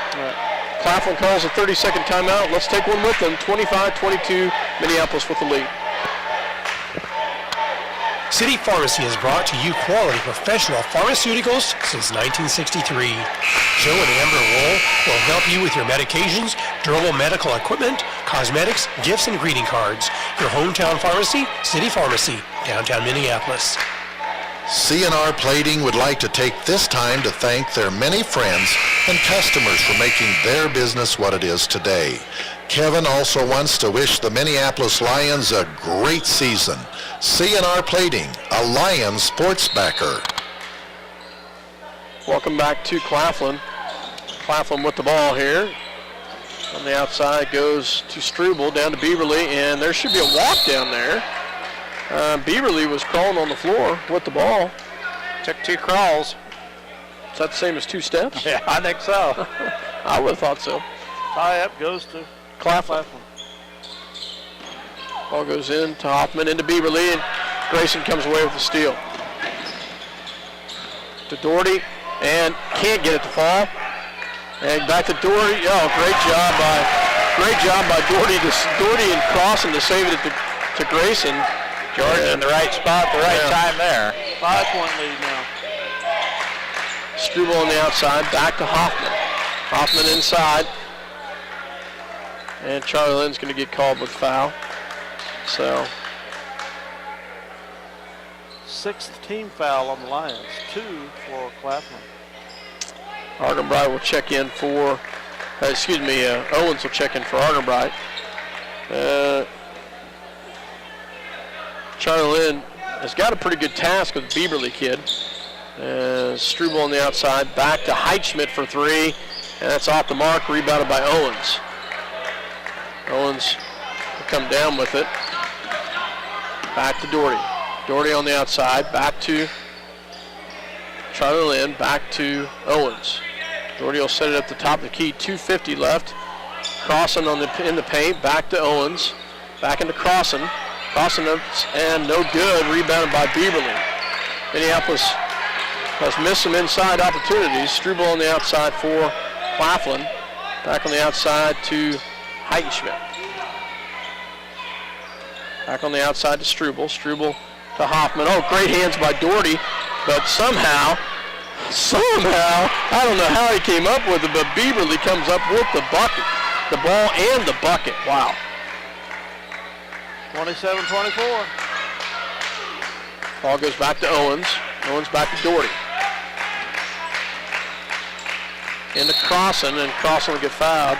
Claflin calls a 30-second timeout. Let's take one with them. 25-22, Minneapolis with the lead. City Pharmacy has brought to you quality professional pharmaceuticals since 1963. Joe and Amber Wool will help you with your medications, durable medical equipment, cosmetics, gifts, and greeting cards. Your hometown pharmacy, City Pharmacy, downtown Minneapolis. C&R Plating would like to take this time to thank their many friends and customers for making their business what it is today. Kevin also wants to wish the Minneapolis Lions a great season. C&R Plating, a Lions sports backer. Welcome back to Claflin. Claflin with the ball here. On the outside goes to Struble, down to Beaverly, and there should be a walk down there. Beaverly was crawling on the floor with the ball. Took 2 crawls. Is that the same as 2 steps? Yeah, I think so. I would have thought so. Tie-up goes to Claflin. Ball goes in to Hoffman, into Beaverly, and Grayson comes away with the steal. To Doherty, and can't get it to fall. And back to Doherty. Oh, great job by Doherty. Doherty and Crossan to save it to Grayson. George in the right spot, the right time there. 5-point lead now. Struble on the outside, back to Hoffman. Hoffman inside. And Charlie Lynn's going to get called with foul. So, 6th team foul on the Lions. 2 for Claflin. Argenbright will check in for, Owens will check in for Argenbright. Charlie Lynn has got a pretty good task with the Beaverly kid. Struble on the outside, back to Heitschmidt for 3. And that's off the mark, rebounded by Owens. Owens will come down with it. Back to Doherty. Doherty on the outside, back to Charlie Lynn, back to Owens. Doherty will set it up the top of the key, 2:50 left. Crossan in the paint, back to Owens, back into Crossan. Crossan and no good, rebounded by Bieberly. Minneapolis has missed some inside opportunities. Struble on the outside for Claflin. Back on the outside to Heitenschmidt. Back on the outside to Struble. Struble to Hoffman. Oh, great hands by Doherty, but somehow, I don't know how he came up with it, but Bieberly comes up with the bucket. The ball and the bucket. Wow. 27-24. Ball goes back to Owens. Owens back to Doherty. Into Crossan, and Crossan will get fouled.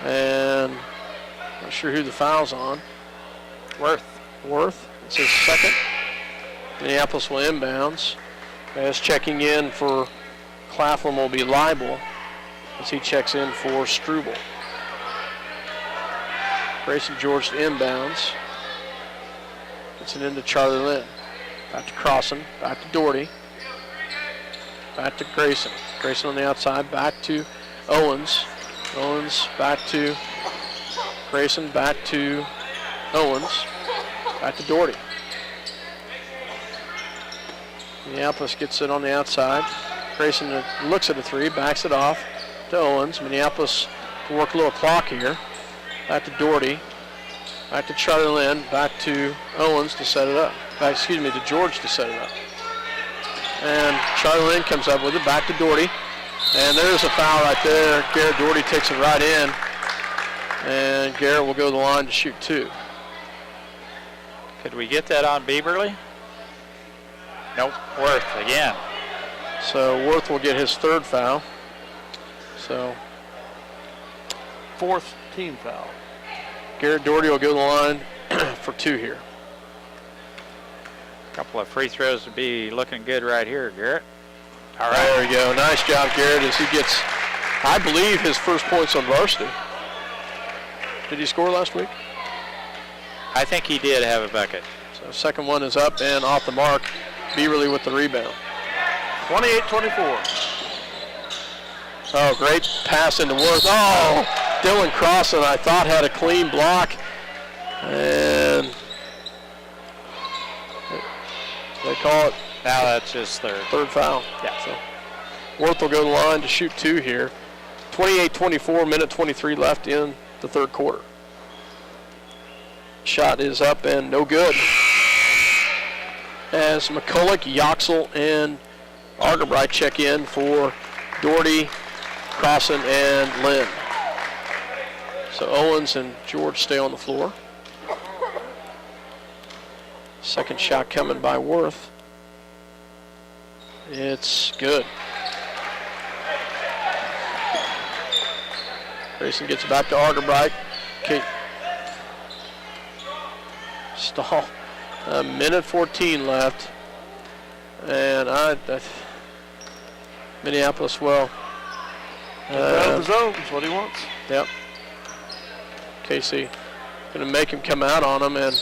And not sure who the foul's on. Worth. It's his second. Minneapolis will inbounds. As checking in for Claflin will be Leibel as he checks in for Struble. Grayson George to inbounds. Gets it into Charlie Lynn. Back to Crossan, back to Doherty. Back to Grayson. Grayson on the outside, back to Owens. Owens back to Grayson, back to Owens. Back to Doherty. Minneapolis gets it on the outside. Grayson looks at a three, backs it off to Owens. Minneapolis to work a little clock here. Back to Doherty. Back to Charlie Lynn. Back to Owens to set it up. To George to set it up. And Charlie Lynn comes up with it. Back to Doherty. And there's a foul right there. Garrett Doherty takes it right in. And Garrett will go to the line to shoot two. Could we get that on Bieberly? Nope, Worth again. So Worth will get his third foul. So fourth team foul. Garrett Doherty will go to the line for two here. A couple of free throws to be looking good right here, Garrett. All right. There we go. Nice job, Garrett, as he gets, I believe, his first points on varsity. Did he score last week? I think he did have a bucket. So second one is up and off the mark. Bieberly with the rebound. 28-24. Oh, great pass into Worth. Oh, Dylan Crossan, I thought, had a clean block. And they call it. Now that's his third foul. Yeah. So Worth will go to the line to shoot two here. 28-24, minute 23 left in the third quarter. Shot is up and no good. As McCulloch, Yoxel, and Argerbright check in for Doherty, Crossan, and Lynn. So Owens and George stay on the floor. Second shot coming by Worth. It's good. Grayson gets back to Argerbright. Stall. A minute 14 left. And Minneapolis will. Out of the zone is what he wants. Yep. Casey going to make him come out on him, and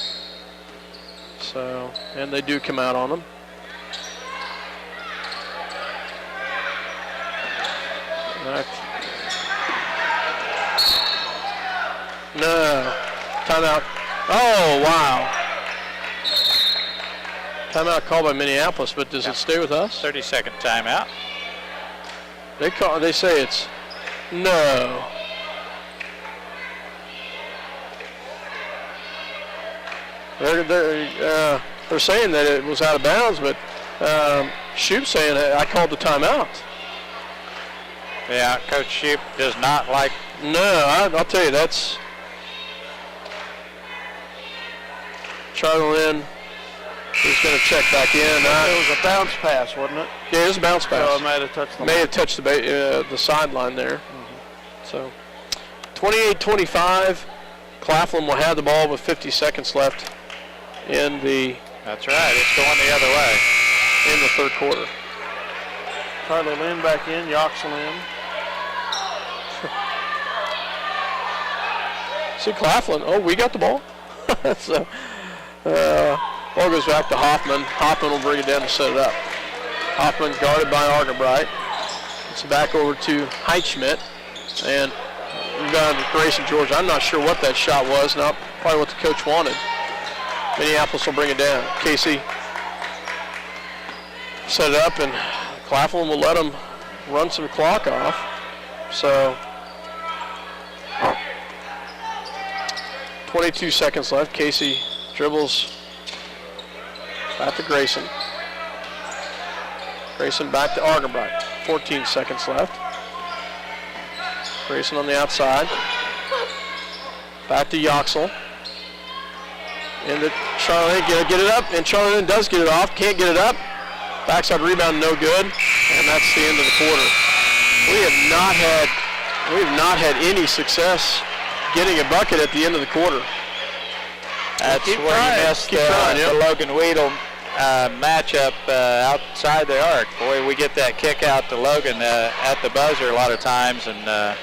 they do come out on him. No. Timeout. Oh, wow. Timeout called by Minneapolis, but does it stay with us? 30-second timeout. They say it's no. They're saying that it was out of bounds, but Shoup's saying I called the timeout. Yeah, Coach Shoup does not like. No, I'll tell you, that's Charlie Lynn is going to check back in. It was a bounce pass, wasn't it? Yeah, it was a bounce pass. So it might have touched the sideline there. Mm-hmm. So 28-25. Claflin will have the ball with 50 seconds left in the. That's right. It's going the other way. In the third quarter. Carly Lynn back in, Yoxel in. See Claflin. Oh, we got the ball. So, ball goes back to Hoffman. Hoffman will bring it down and set it up. Hoffman guarded by Argenbright. It's back over to Heitschmidt. And rebound to Grayson George. I'm not sure what that shot was. Not probably what the coach wanted. Minneapolis will bring it down. Casey set it up, and Claflin will let him run some clock off. So 22 seconds left. Casey dribbles back to Grayson. Grayson back to Argenbright. 14 seconds left. Grayson on the outside. Back to Yoxel. Into Charlotte, get it up, and Charlotte does get it off. Can't get it up. Backside rebound, no good, and that's the end of the quarter. We have not had any success getting a bucket at the end of the quarter. That's where you missed the Logan Weedle matchup outside the arc. Boy, we get that kick out to Logan at the buzzer a lot of times, and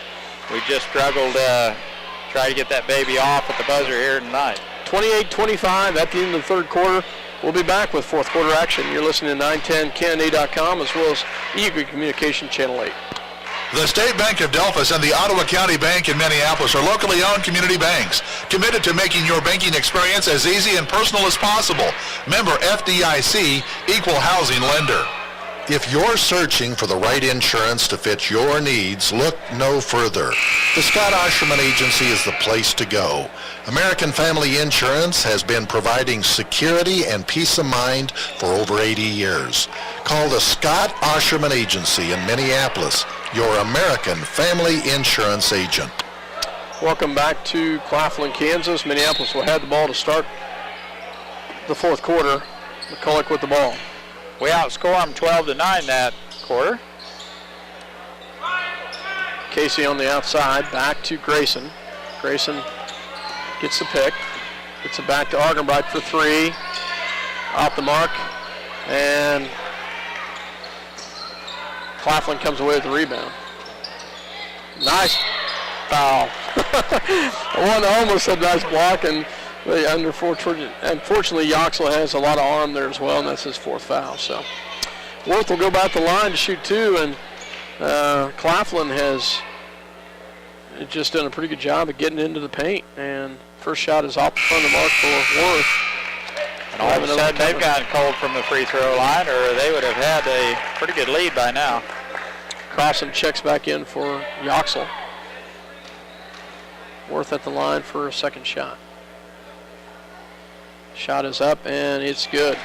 we just struggled to try to get that baby off at the buzzer here tonight. 28-25 at the end of the third quarter. We'll be back with fourth quarter action. You're listening to 910KNA.com as well as Eagle Communication Channel 8. The State Bank of Delphus and the Ottawa County Bank in Minneapolis are locally owned community banks, committed to making your banking experience as easy and personal as possible. Member FDIC, Equal Housing Lender. If you're searching for the right insurance to fit your needs, look no further. The Scott Osherman Agency is the place to go. American Family Insurance has been providing security and peace of mind for over 80 years. Call the Scott Osherman Agency in Minneapolis, your American Family Insurance agent. Welcome back to Claflin, Kansas. Minneapolis will have the ball to start the fourth quarter. McCulloch with the ball. We outscore them 12-9 that quarter. Casey on the outside, back to Grayson. Grayson gets the pick. Gets it back to Argenbright for three. Off the mark. And Claflin comes away with the rebound. Nice foul. One almost a nice block, and unfortunately Yoxel has a lot of arm there as well, and that's his fourth foul. So Worth will go back the line to shoot two, and Claflin has just done a pretty good job of getting into the paint, and first shot is off the front of the mark for Worth. And all of a sudden they've gotten cold from the free throw line, or they would have had a pretty good lead by now. Crossan checks back in for Yoxel. Worth at the line for a second shot. Shot is up, and it's good.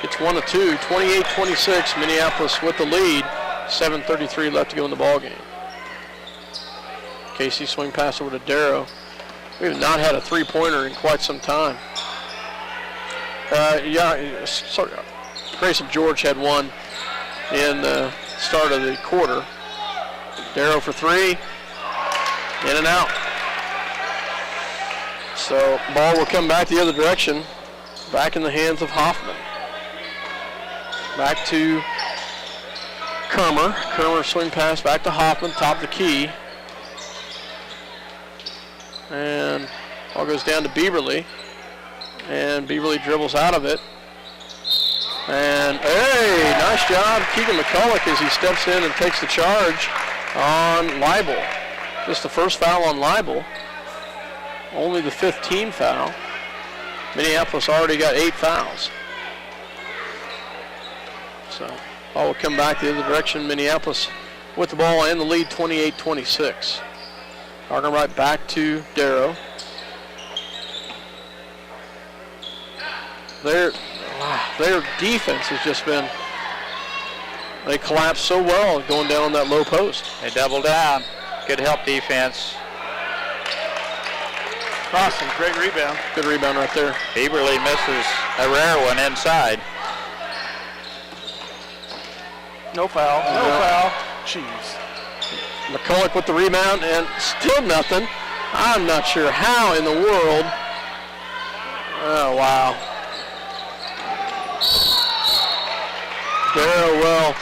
It's 1 of 2, 28-26, Minneapolis with the lead. 7:33 left to go in the ball game. Casey swing pass over to Darrow. We have not had a three-pointer in quite some time. Grayson George had one in the start of the quarter. Darrow for three, in and out. So ball will come back the other direction, back in the hands of Hoffman. Back to Kermer. Kermer swing pass back to Hoffman, top of the key. And ball goes down to Bieberly. And Bieberly dribbles out of it. And, hey, nice job, Keegan McCulloch, as he steps in and takes the charge on Leibel. Just the first foul on Leibel. Only the 5th team foul. Minneapolis already got 8 fouls. So ball will come back the other direction. Minneapolis with the ball and the lead, 28-26. Argenbright back to Darrow. Their defense has just been, they collapsed so well going down on that low post. They double down. Good help defense. Awesome, great rebound. Good rebound right there. Bieberly misses a rare one inside. No foul, no foul. Jeez. McCulloch with the rebound, and still nothing. I'm not sure how in the world. Oh, wow. Darrow will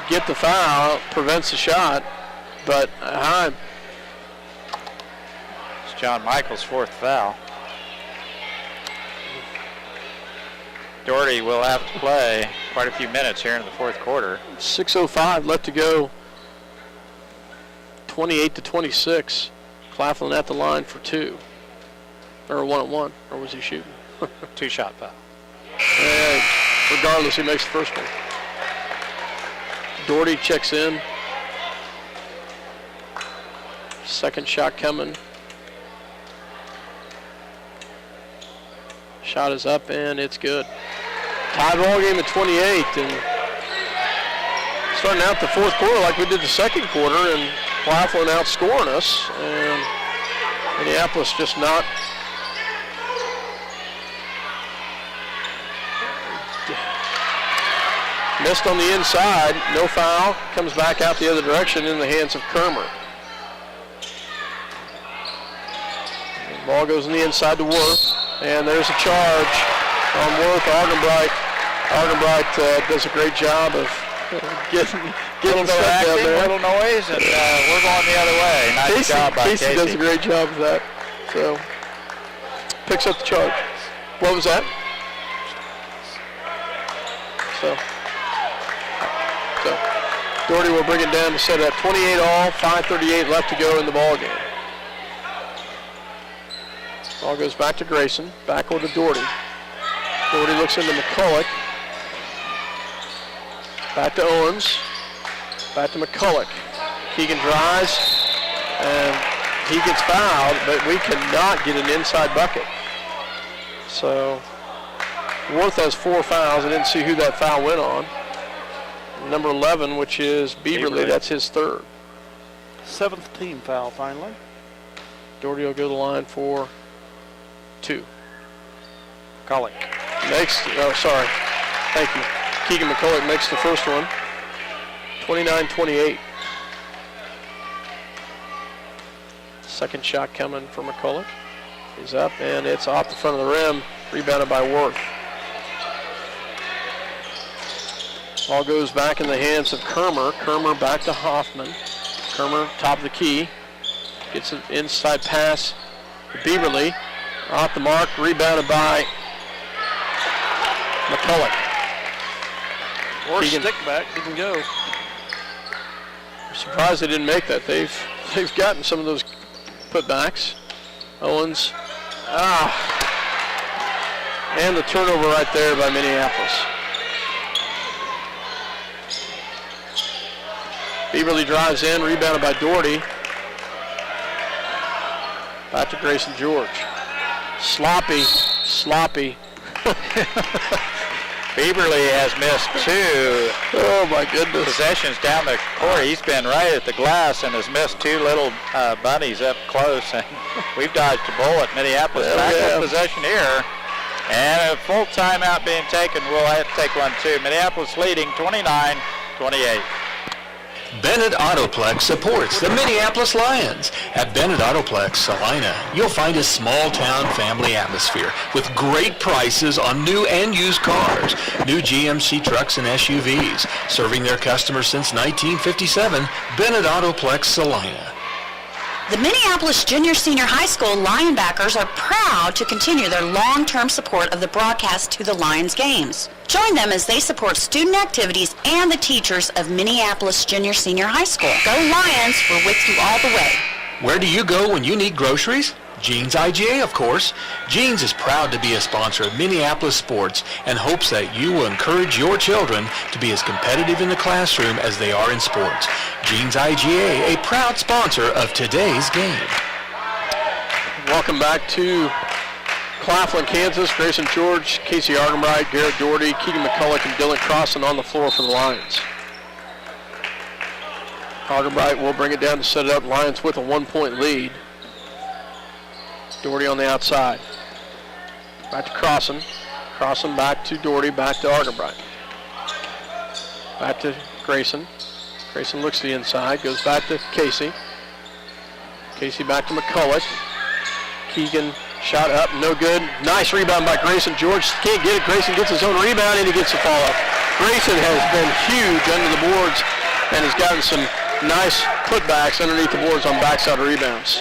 get the foul, prevents the shot, but It's John Michael's 4th foul. Doherty will have to play quite a few minutes here in the 4th quarter. 6:05 left to go. 28-26. Claflin at the line for 2. Or 1-1. Or was he shooting? 2-shot foul. And regardless, he makes the first one. Doherty checks in. Second shot coming. Shot is up and it's good. Tied ball game at 28, and starting out the 4th quarter like we did the 2nd quarter, and Claflin outscoring us, and Minneapolis just not missed on the inside. No foul. Comes back out the other direction in the hands of Kermer. And ball goes on the inside to Worth, and there's a charge on Worth. Argenbright does a great job of getting stuff down there. Little noise, and we're going the other way. Nice job by Casey. Casey does a great job of that. So, picks up the charge. What was that? So Doherty will bring it down to set it at 28 all, 5:38 left to go in the ball game. Ball goes back to Grayson, back over to Doherty. Doherty looks into McCulloch. Back to Owens. Back to McCulloch. Keegan drives, and he gets fouled, but we cannot get an inside bucket. So Worth has 4 fouls. I didn't see who that foul went on. Number 11, which is Beaverly, that's his 3rd. 7th team foul finally. Doherty will go to the line for 2. McCulloch. Thank you. Keegan McCulloch makes the first one. 29-28. Second shot coming for McCulloch. He's up, and it's off the front of the rim. Rebounded by Worth. Ball goes back in the hands of Kermer. Kermer back to Hoffman. Kermer, top of the key. Gets an inside pass to Beaverly. Off the mark, rebounded by McCulloch. Or stick back, didn't go. I'm surprised they didn't make that. They've gotten some of those putbacks. Owens. And the turnover right there by Minneapolis. Beaverly drives in, rebounded by Doherty. Back to Grayson George. Sloppy. Beaverly has missed 2 Oh my goodness. possessions down the court. He's been right at the glass and has missed 2 little bunnies up close. And we've dodged a bullet. Minneapolis back with possession here. And a full timeout being taken. We'll have to take one too. Minneapolis leading 29-28. Bennett Autoplex supports the Minneapolis Lions. At Bennett Autoplex Salina, you'll find a small-town family atmosphere with great prices on new and used cars, new GMC trucks and SUVs. Serving their customers since 1957, Bennett Autoplex Salina. The Minneapolis Junior-Senior High School Lionbackers are proud to continue their long-term support of the broadcast to the Lions games. Join them as they support student activities and the teachers of Minneapolis Junior-Senior High School. Go Lions, we're with you all the way. Where do you go when you need groceries? Jeans IGA, of course. Jeans is proud to be a sponsor of Minneapolis sports and hopes that you will encourage your children to be as competitive in the classroom as they are in sports. Jeans IGA, a proud sponsor of today's game. Welcome back to Claflin, Kansas. Grayson George, Casey Argenbright, Garrett Doherty, Keegan McCulloch, and Dylan Crossan on the floor for the Lions. Argenbright will bring it down to set it up. Lions with a 1-point lead. Doherty on the outside. Back to Crossan. Crossan back to Doherty, back to Argenbright. Back to Grayson. Grayson looks to the inside, goes back to Casey. Casey back to McCulloch. Keegan shot up, no good. Nice rebound by Grayson George. Can't get it. Grayson gets his own rebound and he gets the fall up. Grayson has been huge under the boards and has gotten some nice putbacks underneath the boards on backside rebounds.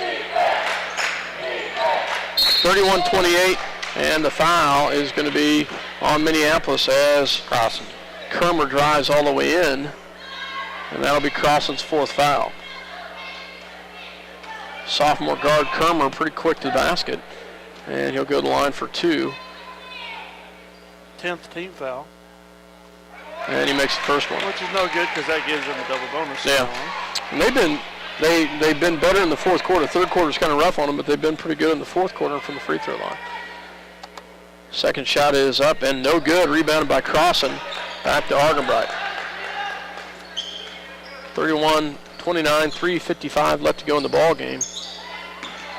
31-28, and the foul is going to be on Minneapolis as Kermer drives all the way in, and that'll be Crossan's 4th foul. Sophomore guard Kermer pretty quick to the basket, and he'll go to the line for 2. 10th team foul. And he makes the first one. Which is no good because that gives them a double bonus. Yeah. And they've been better in the fourth quarter. Third quarter's kind of rough on them, but they've been pretty good in the fourth quarter from the free throw line. Second shot is up and no good. Rebounded by Crossan. Back to Argenbright. 31-29, 3:55 left to go in the ball game.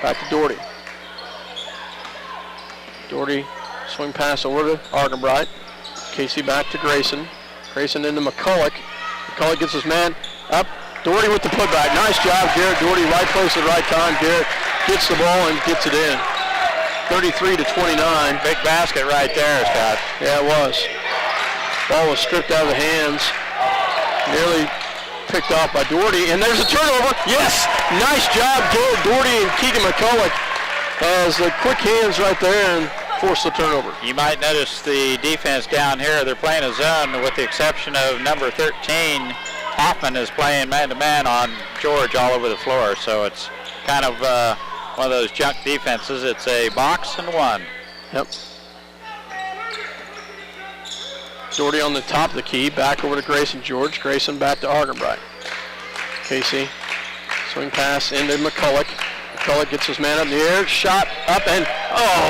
Back to Doherty. Doherty swing pass over to Argenbright. Casey back to Grayson. Grayson into McCulloch. McCulloch gets his man up. Doherty with the putback. Nice job, Garrett Doherty. Right place at the right time. Garrett gets the ball and gets it in. 33-29. Big basket right there, Scott. Yeah, it was. Ball was stripped out of the hands. Nearly picked off by Doherty. And there's a turnover. Yes! Nice job, Garrett Doherty and Keegan McCulloch. As the quick hands right there and force the turnover. You might notice the defense down here. They're playing a zone with the exception of number 13. Hoffman is playing man-to-man on George all over the floor. So it's kind of one of those junk defenses. It's a box and one. Yep. Doherty on the top of the key. Back over to Grayson George. Grayson back to Argenbright. Casey. Swing pass into McCulloch. McCulloch gets his man up in the air. Shot up and,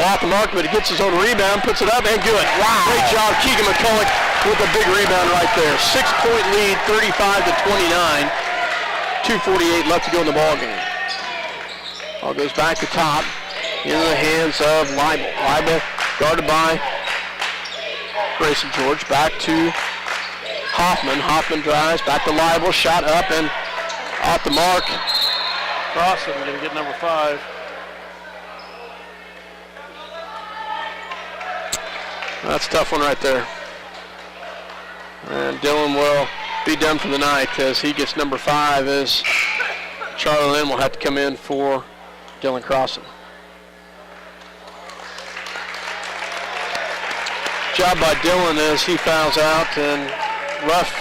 off the mark, but he gets his own rebound, puts it up and good. Wow. Great job, Keegan McCulloch with a big rebound right there. 6-point lead, 35-29. 2:48 left to go in the ball game. Ball goes back to top into the hands of Leibel. Leibel guarded by Grayson George. Back to Hoffman. Hoffman drives back to Leibel. Shot up and off the mark. Crossan going to get number 5. That's a tough one right there. And Dylan will be done for the night as he gets number 5 as Charlie Lynn will have to come in for Dylan Crossan. Job by Dylan as he fouls out and rough.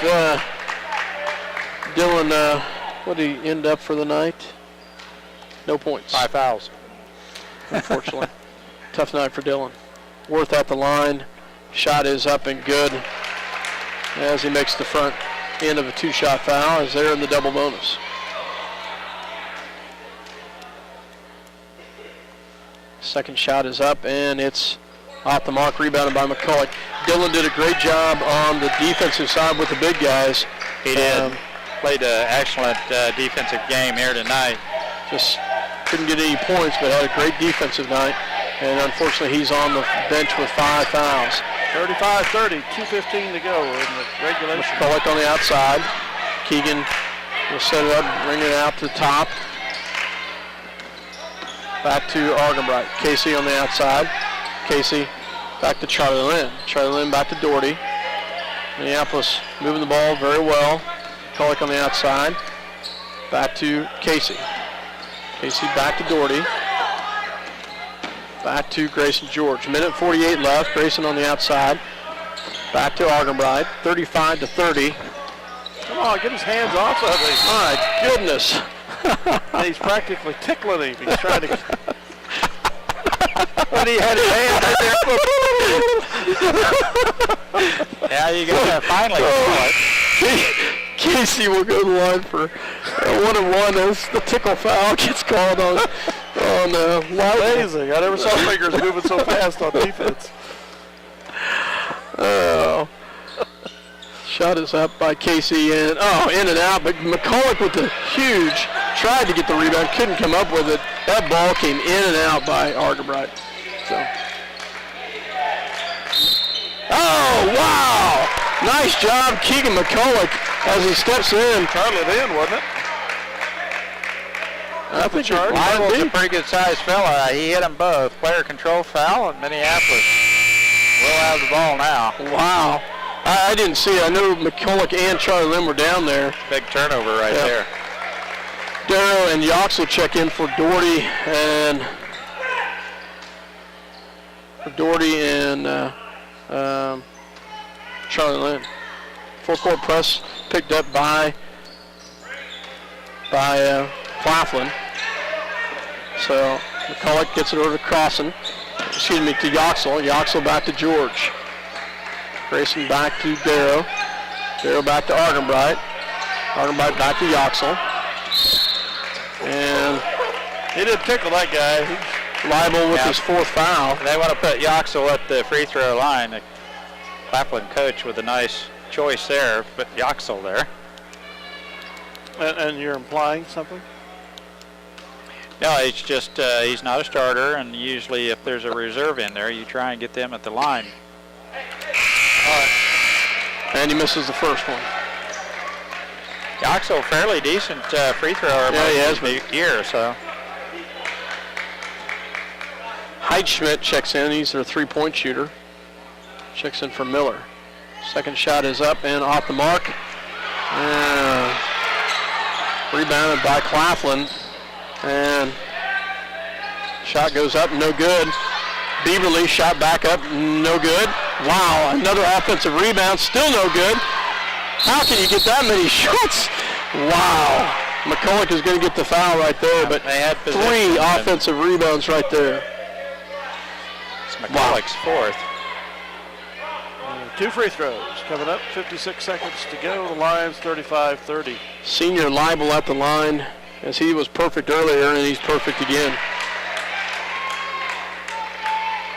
Dylan, what did he end up for the night? No points. 5 fouls. Unfortunately. Tough night for Dylan. Worth at the line. Shot is up and good as he makes the front end of a 2-shot foul as they're in the double bonus. Second shot is up and it's off the mark, rebounded by McCulloch. Dylan did a great job on the defensive side with the big guys. He did. Played an excellent defensive game here tonight. Just couldn't get any points, but had a great defensive night. And unfortunately, he's on the bench with 5 fouls. 35-30, 2:15 to go in the regulation. McCulloch on the outside. Keegan will set it up, bring it out to the top. Back to Argenbright. Casey on the outside. Casey back to Charlie Lynn. Charlie Lynn back to Doherty. Minneapolis moving the ball very well. McCulloch on the outside. Back to Casey. Casey back to Doherty. Back to Grayson George. 1:48 left. Grayson on the outside. Back to Argenbright. 35-30. Come on, get his hands off of him. My goodness. And he's practically tickling him. He's trying to. When he had his hands right there. Yeah, you got that finally. Casey will go to the line for 1-1 as the tickle foul gets called on Amazing. I never saw fingers moving so fast on defense. Oh. Shot is up by Casey and in and out, but McCulloch with the huge, tried to get the rebound, couldn't come up with it. That ball came in and out by Argenbright. So. Oh, wow! Nice job, Keegan McCulloch, as he steps in. Charlie Lynn, wasn't it? I think Leibel's a pretty good-sized fella. He hit them both. Player control foul, and Minneapolis will have the ball now. Wow. I didn't see it. I know McCulloch and Charlie Lim were down there. Big turnover right there. Darrow and Yox will check in for Doherty and Charlie Lim. Full court press picked up by Claflin. So McCulloch gets it over to Crossan. To Yoxel. Yoxel back to George. Grayson back to Darrow. Darrow back to Argenbright. Argenbright back to Yoxel. And he did tickle that guy. He's liable with his 4th foul. They want to put Yoxel at the free throw line. The Claflin coach with a nice choice there, put Yoxel there. And you're implying something? No, it's just he's not a starter, and usually if there's a reserve in there, you try and get them at the line. All right. And he misses the first one. Yoxel, fairly decent free thrower most of the year, so. Heidschmidt checks in. He's their 3-point shooter. Checks in for Miller. Second shot is up and off the mark. Rebounded by Claflin. And shot goes up, no good. Beaverly shot back up, no good. Wow, another offensive rebound, still no good. How can you get that many shots? Wow. McCulloch is going to get the foul right there, but they had 3 offensive rebounds right there. It's McCulloch's 4th. 2 free throws coming up, 56 seconds to go. The Lions 35-30. Senior liable at the line, as he was perfect earlier, and he's perfect again.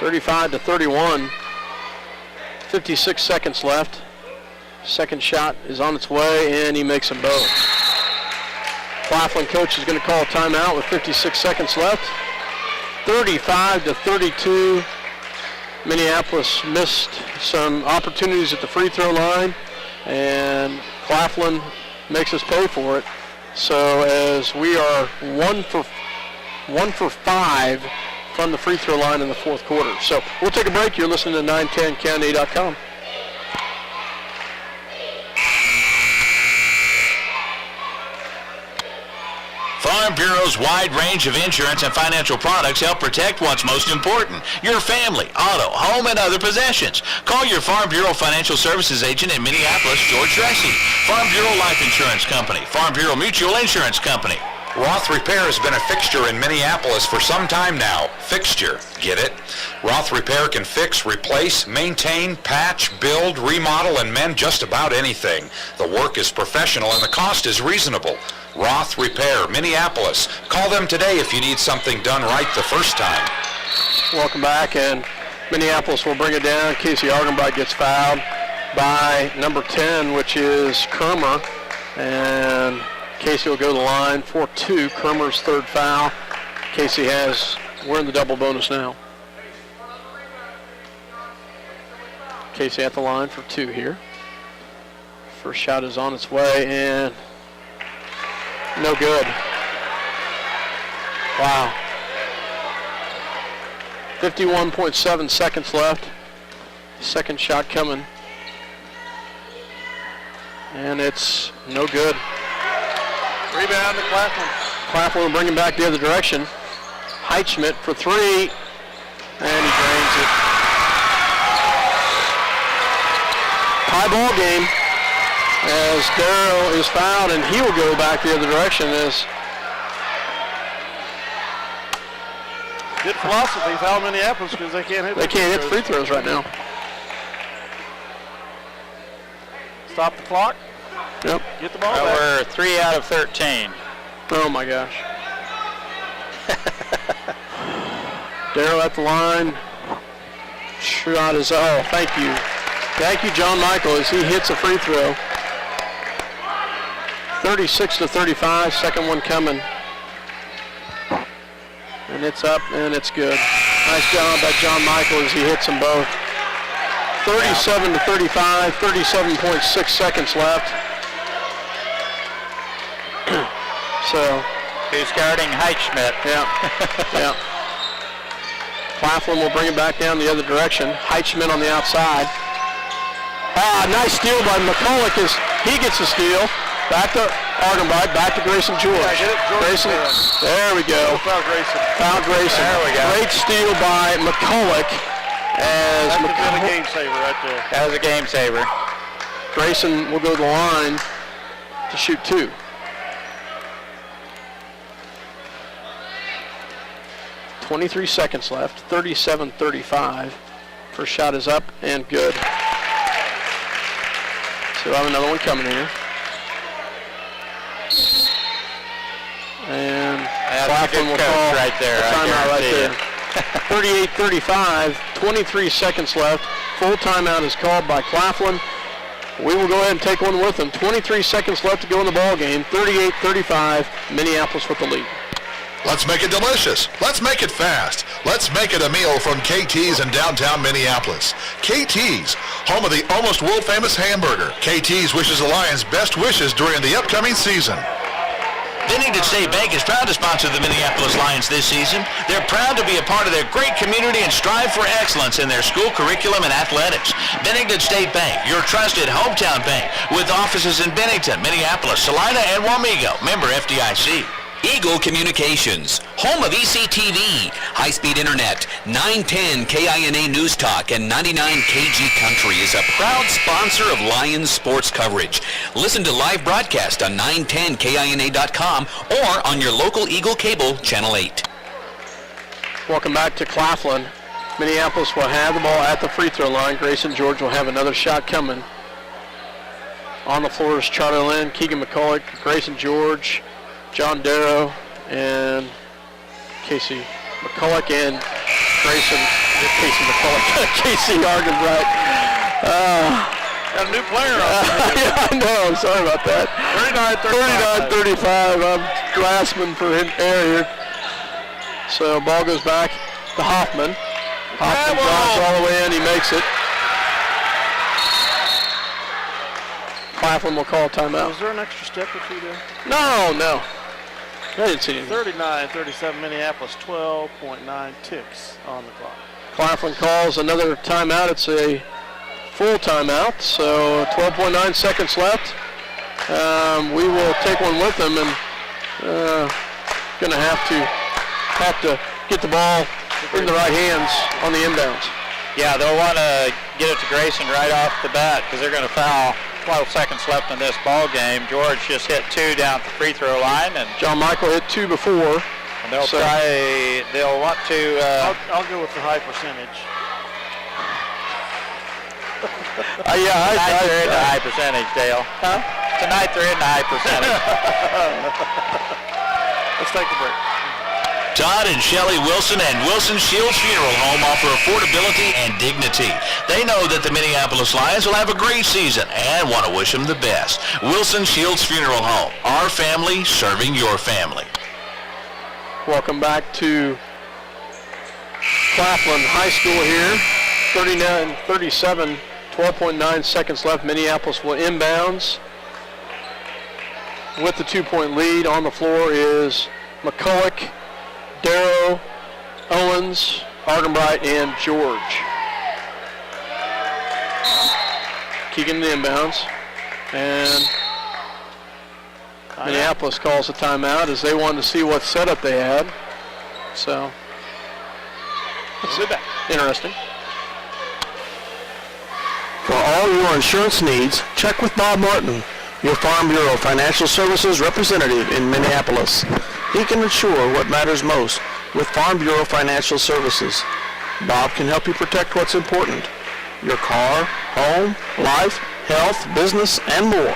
35-31. 56 seconds left. Second shot is on its way, and he makes them both. Claflin coach is going to call a timeout with 56 seconds left. 35-32. Minneapolis missed some opportunities at the free throw line, and Claflin makes us pay for it. So as we are 1 for 5 from the free throw line in the 4th quarter. So we'll take a break. You're listening to 910county.com. Farm Bureau's wide range of insurance and financial products help protect what's most important, your family, auto, home, and other possessions. Call your Farm Bureau Financial Services agent in Minneapolis, George Dressie. Farm Bureau Life Insurance Company, Farm Bureau Mutual Insurance Company. Roth Repair has been a fixture in Minneapolis for some time now. Fixture, get it? Roth Repair can fix, replace, maintain, patch, build, remodel, and mend just about anything. The work is professional and the cost is reasonable. Roth Repair, Minneapolis. Call them today if you need something done right the first time. Welcome back, and Minneapolis will bring it down. Casey Argenbright gets fouled by number 10, which is Kermer, and Casey will go to the line for 2. Kermer's 3rd foul. Casey we're in the double bonus now. Casey at the line for 2 here. First shot is on its way, and no good. Wow. 51.7 seconds left. Second shot coming. And it's no good. Rebound to Claflin. Claflin will bring him back the other direction. Heidschmidt for 3. And he drains it. High ball game as Darrow is fouled, and he will go back the other direction as good philosophy, foul Minneapolis, because they can't hit free throws right now. Stop the clock. Yep. Get the ball back. We're 3 out of 13. Oh my gosh. Darrow at the line. Shot is, thank you. Thank you, John Michael, as he hits a free throw. 36-35, second one coming. And it's up, and it's good. Nice job by John Michael as he hits them both. 37-35, 37.6 seconds left. So. Who's guarding Heidschmidt? Yeah, yeah. Claflin will bring it back down the other direction. Heidschmidt on the outside. Nice steal by McCulloch as he gets a steal. Back to Argenbright, back to Grayson George. Grayson, there we go. Foul Grayson. Foul Grayson. There we go. Great steal by McCulloch. As That could have been a game saver right there. That was a game saver. Grayson will go to the line to shoot 2. .23 seconds left, 37-35. First shot is up and good. So we'll have another one coming here. And Claflin will call right there. timeout right there. 38-35, 23 seconds left. Full timeout is called by Claflin. We will go ahead and take one with them. 23 seconds left to go in the ball game. 38-35, Minneapolis with the lead. Let's make it delicious. Let's make it fast. Let's make it a meal from KT's in downtown Minneapolis. KT's, home of the almost world-famous hamburger. KT's wishes the Lions best wishes during the upcoming season. Bennington State Bank is proud to sponsor the Minneapolis Lions this season. They're proud to be a part of their great community and strive for excellence in their school curriculum and athletics. Bennington State Bank, your trusted hometown bank, with offices in Bennington, Minneapolis, Salina, and Wamego. Member FDIC. Eagle Communications, home of ECTV, high-speed internet, 910 KINA News Talk, and 99 KG Country is a proud sponsor of Lions sports coverage. Listen to live broadcast on 910KINA.com or on your local Eagle Cable, Channel 8. Welcome back to Claflin. Minneapolis will have the ball at the free throw line. Grayson George will have another shot coming. On the floor is Charlie Lynn, Keegan McCulloch, Grayson George, John Darrow, and Casey McCulloch, and Casey Argenbright. Got a new player on. Yeah, I know. Sorry about that. 39-35. I'm grasping for air here. So ball goes back to Hoffman. Hoffman drives all the way in. He makes it. Claflin will call a timeout. Was there an extra step or two there? No. I didn't see anything. 39-37 Minneapolis, 12.9 ticks on the clock. Claflin calls another timeout. It's a full timeout, so 12.9 seconds left. We will take one with them, and going to have to get the ball in the right hands on the inbounds. Yeah, they'll want to get it to Grayson right off the bat because they're going to foul. 12 seconds left in this ball game. George just hit 2 down at the free throw line, and John Michael hit 2 before. And they'll want to. I'll go with the high percentage. Tonight they're in the high percentage, Dale. Huh? Tonight they're in the high percentage. Let's take a break. Todd and Shelley Wilson and Wilson Shields Funeral Home offer affordability and dignity. They know that the Minneapolis Lions will have a great season and want to wish them the best. Wilson Shields Funeral Home, our family serving your family. Welcome back to Claflin High School here. 39-37, 12.9 seconds left. Minneapolis will inbounds with the 2-point lead. On the floor is McCulloch, Darrow, Owens, Argenbright, and George. Keegan the inbounds. And Minneapolis calls a timeout as they wanted to see what setup they had. So, let's see that. Interesting. For all your insurance needs, check with Bob Martin, your Farm Bureau Financial Services representative in Minneapolis. He can insure what matters most with Farm Bureau Financial Services. Bob can help you protect what's important: your car, home, life, health, business, and more.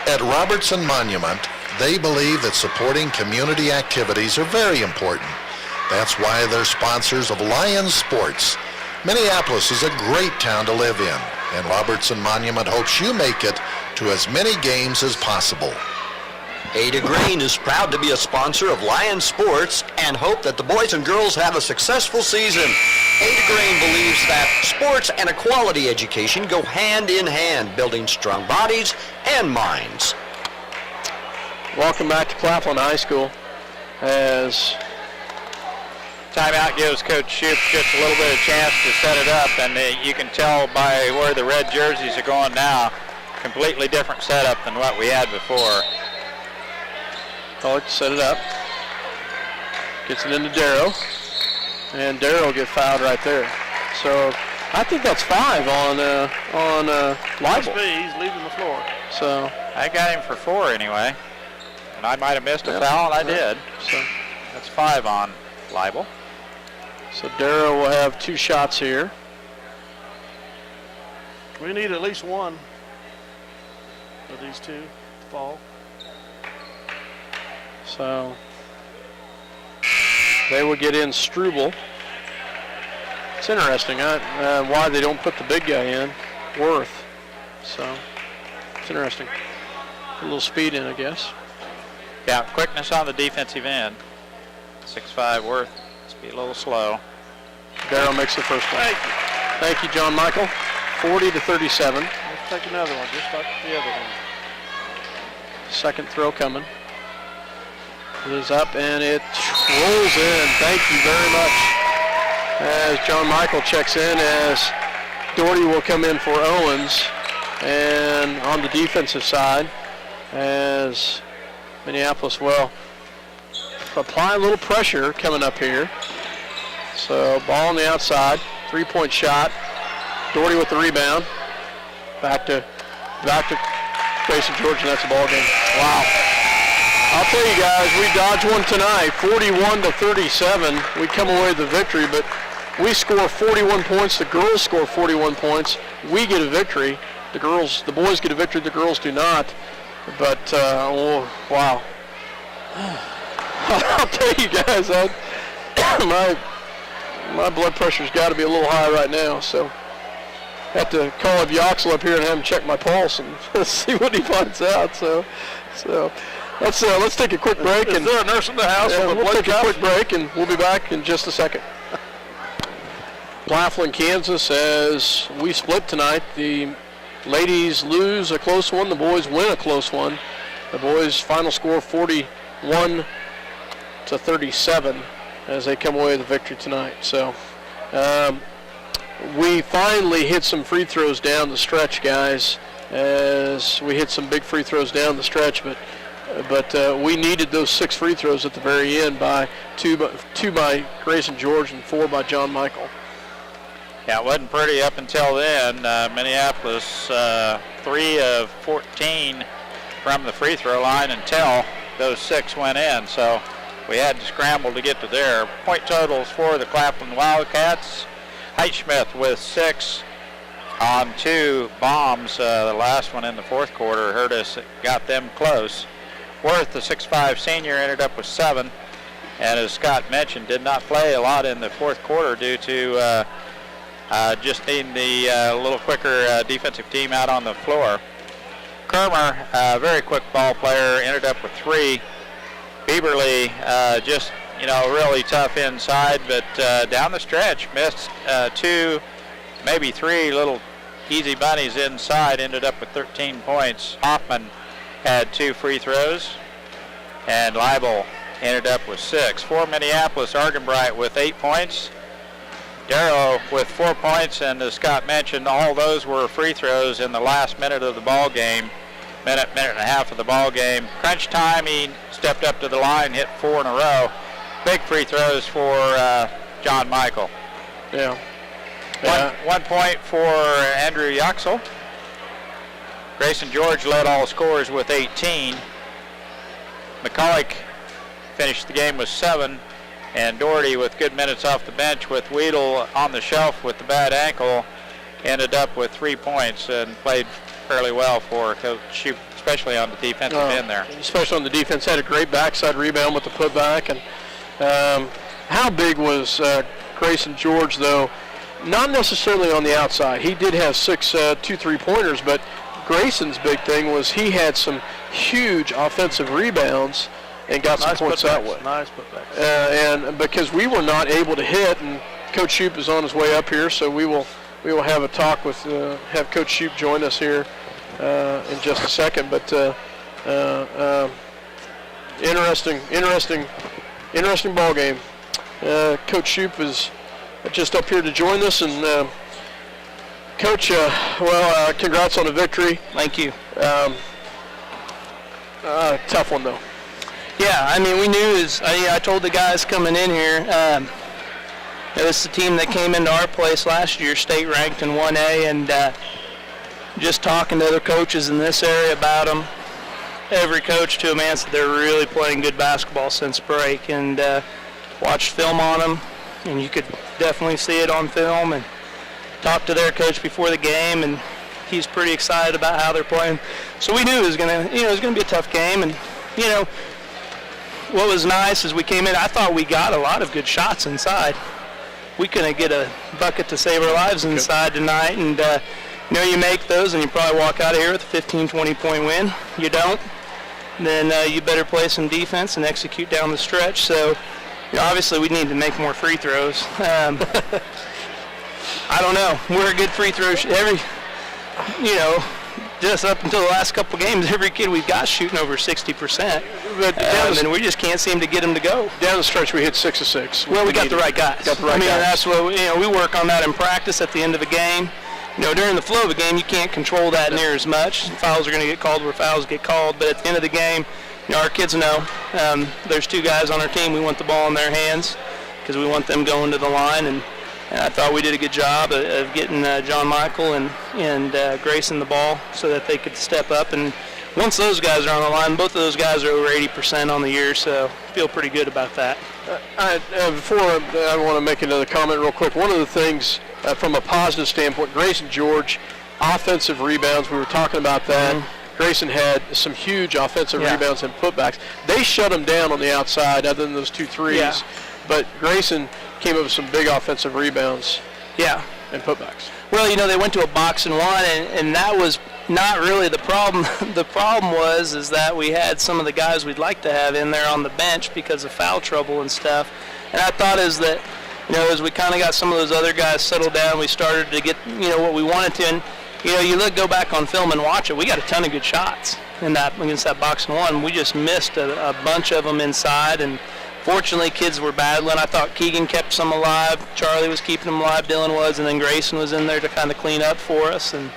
At Robertson Monument, they believe that supporting community activities are very important. That's why they're sponsors of Lions Sports. Minneapolis is a great town to live in, and Robertson Monument hopes you make it to as many games as possible. Ada Green is proud to be a sponsor of Lions Sports and hope that the boys and girls have a successful season. Ada Green believes that sports and a quality education go hand in hand, building strong bodies and minds. Welcome back to Claflin High School as Timeout gives Coach Shoup just a little bit of chance to set it up, and you can tell by where the red jerseys are going now, completely different setup than what we had before. Collect set it up. Gets it into Darrow. And Darrow gets fouled right there. So I think that's 5 on Leibel. He's leaving the floor. So I got him for 4 anyway. And I might have missed a foul, and I did. So that's 5 on Leibel. So Darrow will have 2 shots here. We need at least one of these 2 to fall. So they will get in Struble. It's interesting why they don't put the big guy in, Worth. So it's interesting. A little speed in, I guess. Yeah, quickness on the defensive end. 6'5" Worth. Must be a little slow. Darrow makes the first one. Thank you. Thank you, John Michael. 40-37. Let's take another one, just like the other one. Second throw coming. It is up and it rolls in. Thank you very much. As John Michael checks in, as Doherty will come in for Owens. And on the defensive side, as Minneapolis will apply a little pressure coming up here. So ball on the outside, 3-point shot. Doherty with the rebound. Back to Grayson George, and that's the ball game. Wow. I'll tell you guys, we dodged one tonight, 41-37. We come away with the victory, but we score 41 points. The girls score 41 points. We get a victory. The boys get a victory. The girls do not. But wow. I'll tell you guys, my blood pressure's got to be a little high right now. So I have to call up Yoxel up here and have him check my pulse and see what he finds out. So let's take a quick break. Is there a nurse in the house? We'll take a quick break and we'll be back in just a second. Claflin, Kansas, as we split tonight. The ladies lose a close one. The boys win a close one. The boys' final score 41-37 as they come away with the victory tonight. So we finally hit some free throws down the stretch, guys, as we hit some big free throws down the stretch, but we needed those 6 free throws at the very end by 2 by Grayson George and 4 by John Michael. Yeah, it wasn't pretty up until then. Minneapolis 3 of 14 from the free throw line until those 6 went in. So we had to scramble to get to there. Point totals for the Claflin Wildcats. Heitschmidt with 6 on 2 bombs. The last one in the fourth quarter hurt us, got them close. Worth, the 6'5" senior, ended up with 7. And as Scott mentioned, did not play a lot in the fourth quarter due to just needing the little quicker defensive team out on the floor. Kermer, a very quick ball player, ended up with 3. Bieberly, just, really tough inside, but down the stretch, missed 2, maybe 3 little easy bunnies inside, ended up with 13 points. Hoffman had 2 free throws, and Leibel ended up with 6. For Minneapolis, Argenbright with 8 points. Darrow with 4 points, and as Scott mentioned, all those were free throws in the last minute of the ball game, minute and a half of the ball game. Crunch time, he stepped up to the line, hit 4 in a row. Big free throws for John Michael. Yeah. 1 point for Andrew Yoxel. Grayson George led all scorers with 18. McCulloch finished the game with 7. And Doherty, with good minutes off the bench with Weedle on the shelf with the bad ankle, ended up with 3 points and played fairly well for Coach Shoup, especially on the defensive end there. Especially on the defense, had a great backside rebound with the putback. And how big was Grayson George, though? Not necessarily on the outside. He did have 6 2 3-pointers, but Grayson's big thing was he had some huge offensive rebounds and got some points that way. Nice putbacks. And because we were not able to hit, and Coach Shoup is on his way up here, so we will have a talk with have Coach Shoup join us here in just a second. But interesting ball game. Coach Shoup is just up here to join us. And Coach, congrats on the victory. Thank you. Tough one, though. Yeah, I mean, we knew I told the guys coming in here, it was the team that came into our place last year, state ranked in 1A, and just talking to other coaches in this area about them, every coach to a man said they're really playing good basketball since break, and watched film on them, and you could definitely see it on film, and talked to their coach before the game, and he's pretty excited about how they're playing. So we knew it was gonna be a tough game, and what was nice is we came in. I thought we got a lot of good shots inside. We couldn't get a bucket to save our lives inside tonight, and you make those, and you probably walk out of here with a 15, 20-point win. You don't, then you better play some defense and execute down the stretch. So obviously we need to make more free throws. I don't know. We're a good free throw. Just up until the last couple games, every kid we've got shooting over 60%. And we just can't seem to get them to go. Down the stretch, we hit 6 of 6. Well, we got the right guys. Got the right guys. That's what we work on that in practice at the end of a game. During the flow of a game, you can't control that near as much. Fouls are going to get called where fouls get called. But at the end of the game, our kids know there's 2 guys on our team. We want the ball in their hands because we want them going to the line. And I thought we did a good job of getting John Michael and Grayson the ball so that they could step up. And once those guys are on the line, both of those guys are over 80% on the year, so I feel pretty good about that. Before I want to make another comment real quick. One of the things from a positive standpoint, Grayson George, offensive rebounds, we were talking about that. Mm-hmm. Grayson had some huge offensive rebounds and putbacks. They shut him down on the outside other than those 2 threes. Yeah. But Grayson came up with some big offensive rebounds and putbacks. Well, they went to a box and one, and that was not really the problem. The problem was that we had some of the guys we'd like to have in there on the bench because of foul trouble and stuff. And I thought as we kind of got some of those other guys settled down, we started to get, what we wanted to. And, go back on film and watch it. We got a ton of good shots against that box and one. We just missed a bunch of them inside, and fortunately, kids were battling. I thought Keegan kept some alive. Charlie was keeping them alive. Dylan was, and then Grayson was in there to kind of clean up for us. And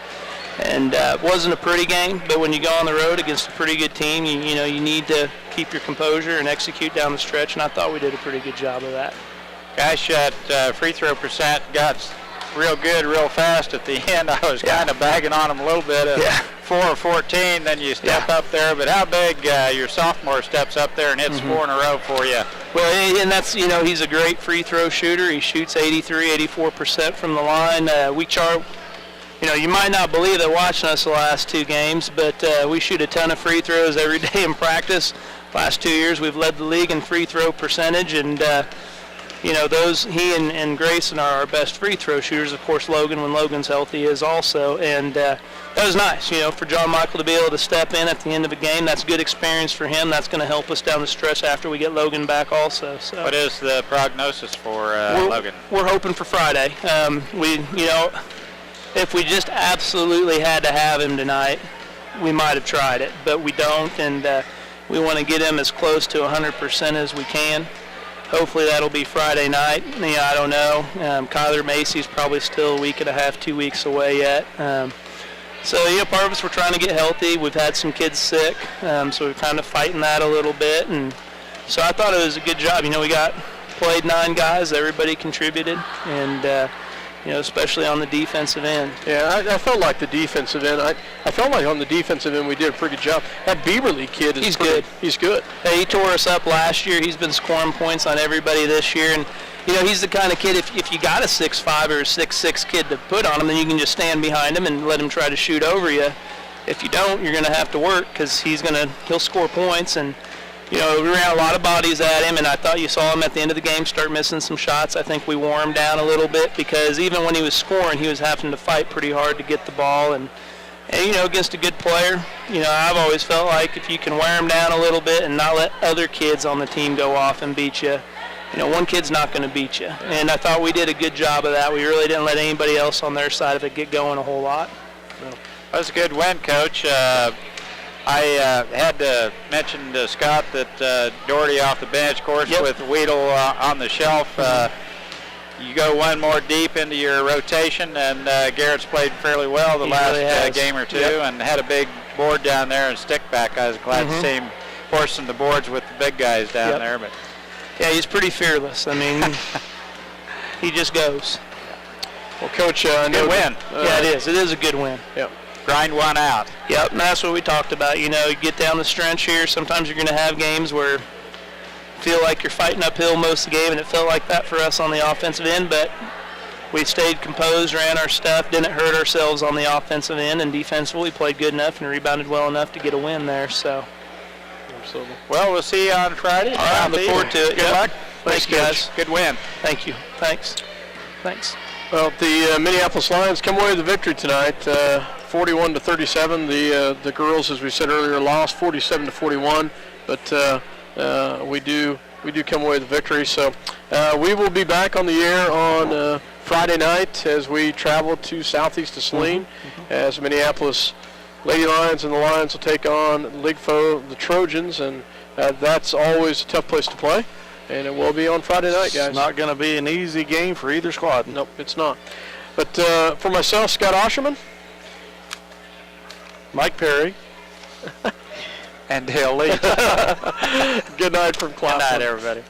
it wasn't a pretty game, but when you go on the road against a pretty good team, you need to keep your composure and execute down the stretch. And I thought we did a pretty good job of that. Guys shot free throw percent got real good real fast at the end. I was kind of bagging on them a little bit. 4 or 14, then you step up there. But how big your sophomore steps up there and hits 4 in a row for you? Well, and that's, he's a great free throw shooter. He shoots 83, 84% from the line. You might not believe that watching us the last 2 games, but we shoot a ton of free throws every day in practice. Last 2 years, we've led the league in free throw percentage, and he and Grayson are our best free throw shooters. Of course, Logan, when Logan's healthy, is also. And that was nice, for John Michael to be able to step in at the end of a game. That's good experience for him. That's going to help us down the stretch after we get Logan back also. So. What is the prognosis for Logan? We're hoping for Friday. If we just absolutely had to have him tonight, we might have tried it, but we don't, and we want to get him as close to 100% as we can. Hopefully that'll be Friday night. I don't know. Kyler Macy's probably still a week and a half, 2 weeks away yet. So, part of us, we're trying to get healthy. We've had some kids sick, so we're kind of fighting that a little bit. And so I thought it was a good job. We played 9 guys. Everybody contributed, and especially on the defensive end. Yeah, I felt like the defensive end. I felt like on the defensive end we did a pretty good job. That Beaverly kid is good. He's good. Hey, he tore us up last year. He's been scoring points on everybody this year. And, he's the kind of kid, if you got a 6'5" or a 6'6" kid to put on him, then you can just stand behind him and let him try to shoot over you. If you don't, you're going to have to work because he'll score points. And, we ran a lot of bodies at him, and I thought you saw him at the end of the game start missing some shots. I think we wore him down a little bit because even when he was scoring, he was having to fight pretty hard to get the ball. And against a good player, I've always felt like if you can wear him down a little bit and not let other kids on the team go off and beat you, one kid's not going to beat you. And I thought we did a good job of that. We really didn't let anybody else on their side of it get going a whole lot. That was a good win, Coach. I had to mention to Scott that Doherty off the bench, of course, with Weedle on the shelf. You go one more deep into your rotation, and Garrett's played fairly well the last game or two, and had a big board down there and stick back. I was glad to see him forcing the boards with the big guys down there. But yeah, he's pretty fearless. I mean, he just goes. Well, Coach, good win. Yeah, it is. It is a good win. Yep. Grind one out. Yep, and that's what we talked about. You know, you get down the stretch here, sometimes you're going to have games where you feel like you're fighting uphill most of the game, and it felt like that for us on the offensive end, but we stayed composed, ran our stuff, didn't hurt ourselves on the offensive end, and defensively we played good enough and rebounded well enough to get a win there. So, absolutely. Well, we'll see you on Friday. All right, look forward to it. Good luck. Thanks, guys. Good win. Thank you. Thanks. Well, the Minneapolis Lions come away with the victory tonight, 41-37. The girls, as we said earlier, lost 47-41, but we do come away with the victory. So we will be back on the air on Friday night as we travel to southeast of Saline, as Minneapolis Lady Lions and the Lions will take on league foe, the Trojans, and that's always a tough place to play. And it will be on Friday night, guys. It's not going to be an easy game for either squad. Nope, it's not. But for myself, Scott Osherman, Mike Perry, and Dale Lee. Good night from Claflin. Good night, everybody.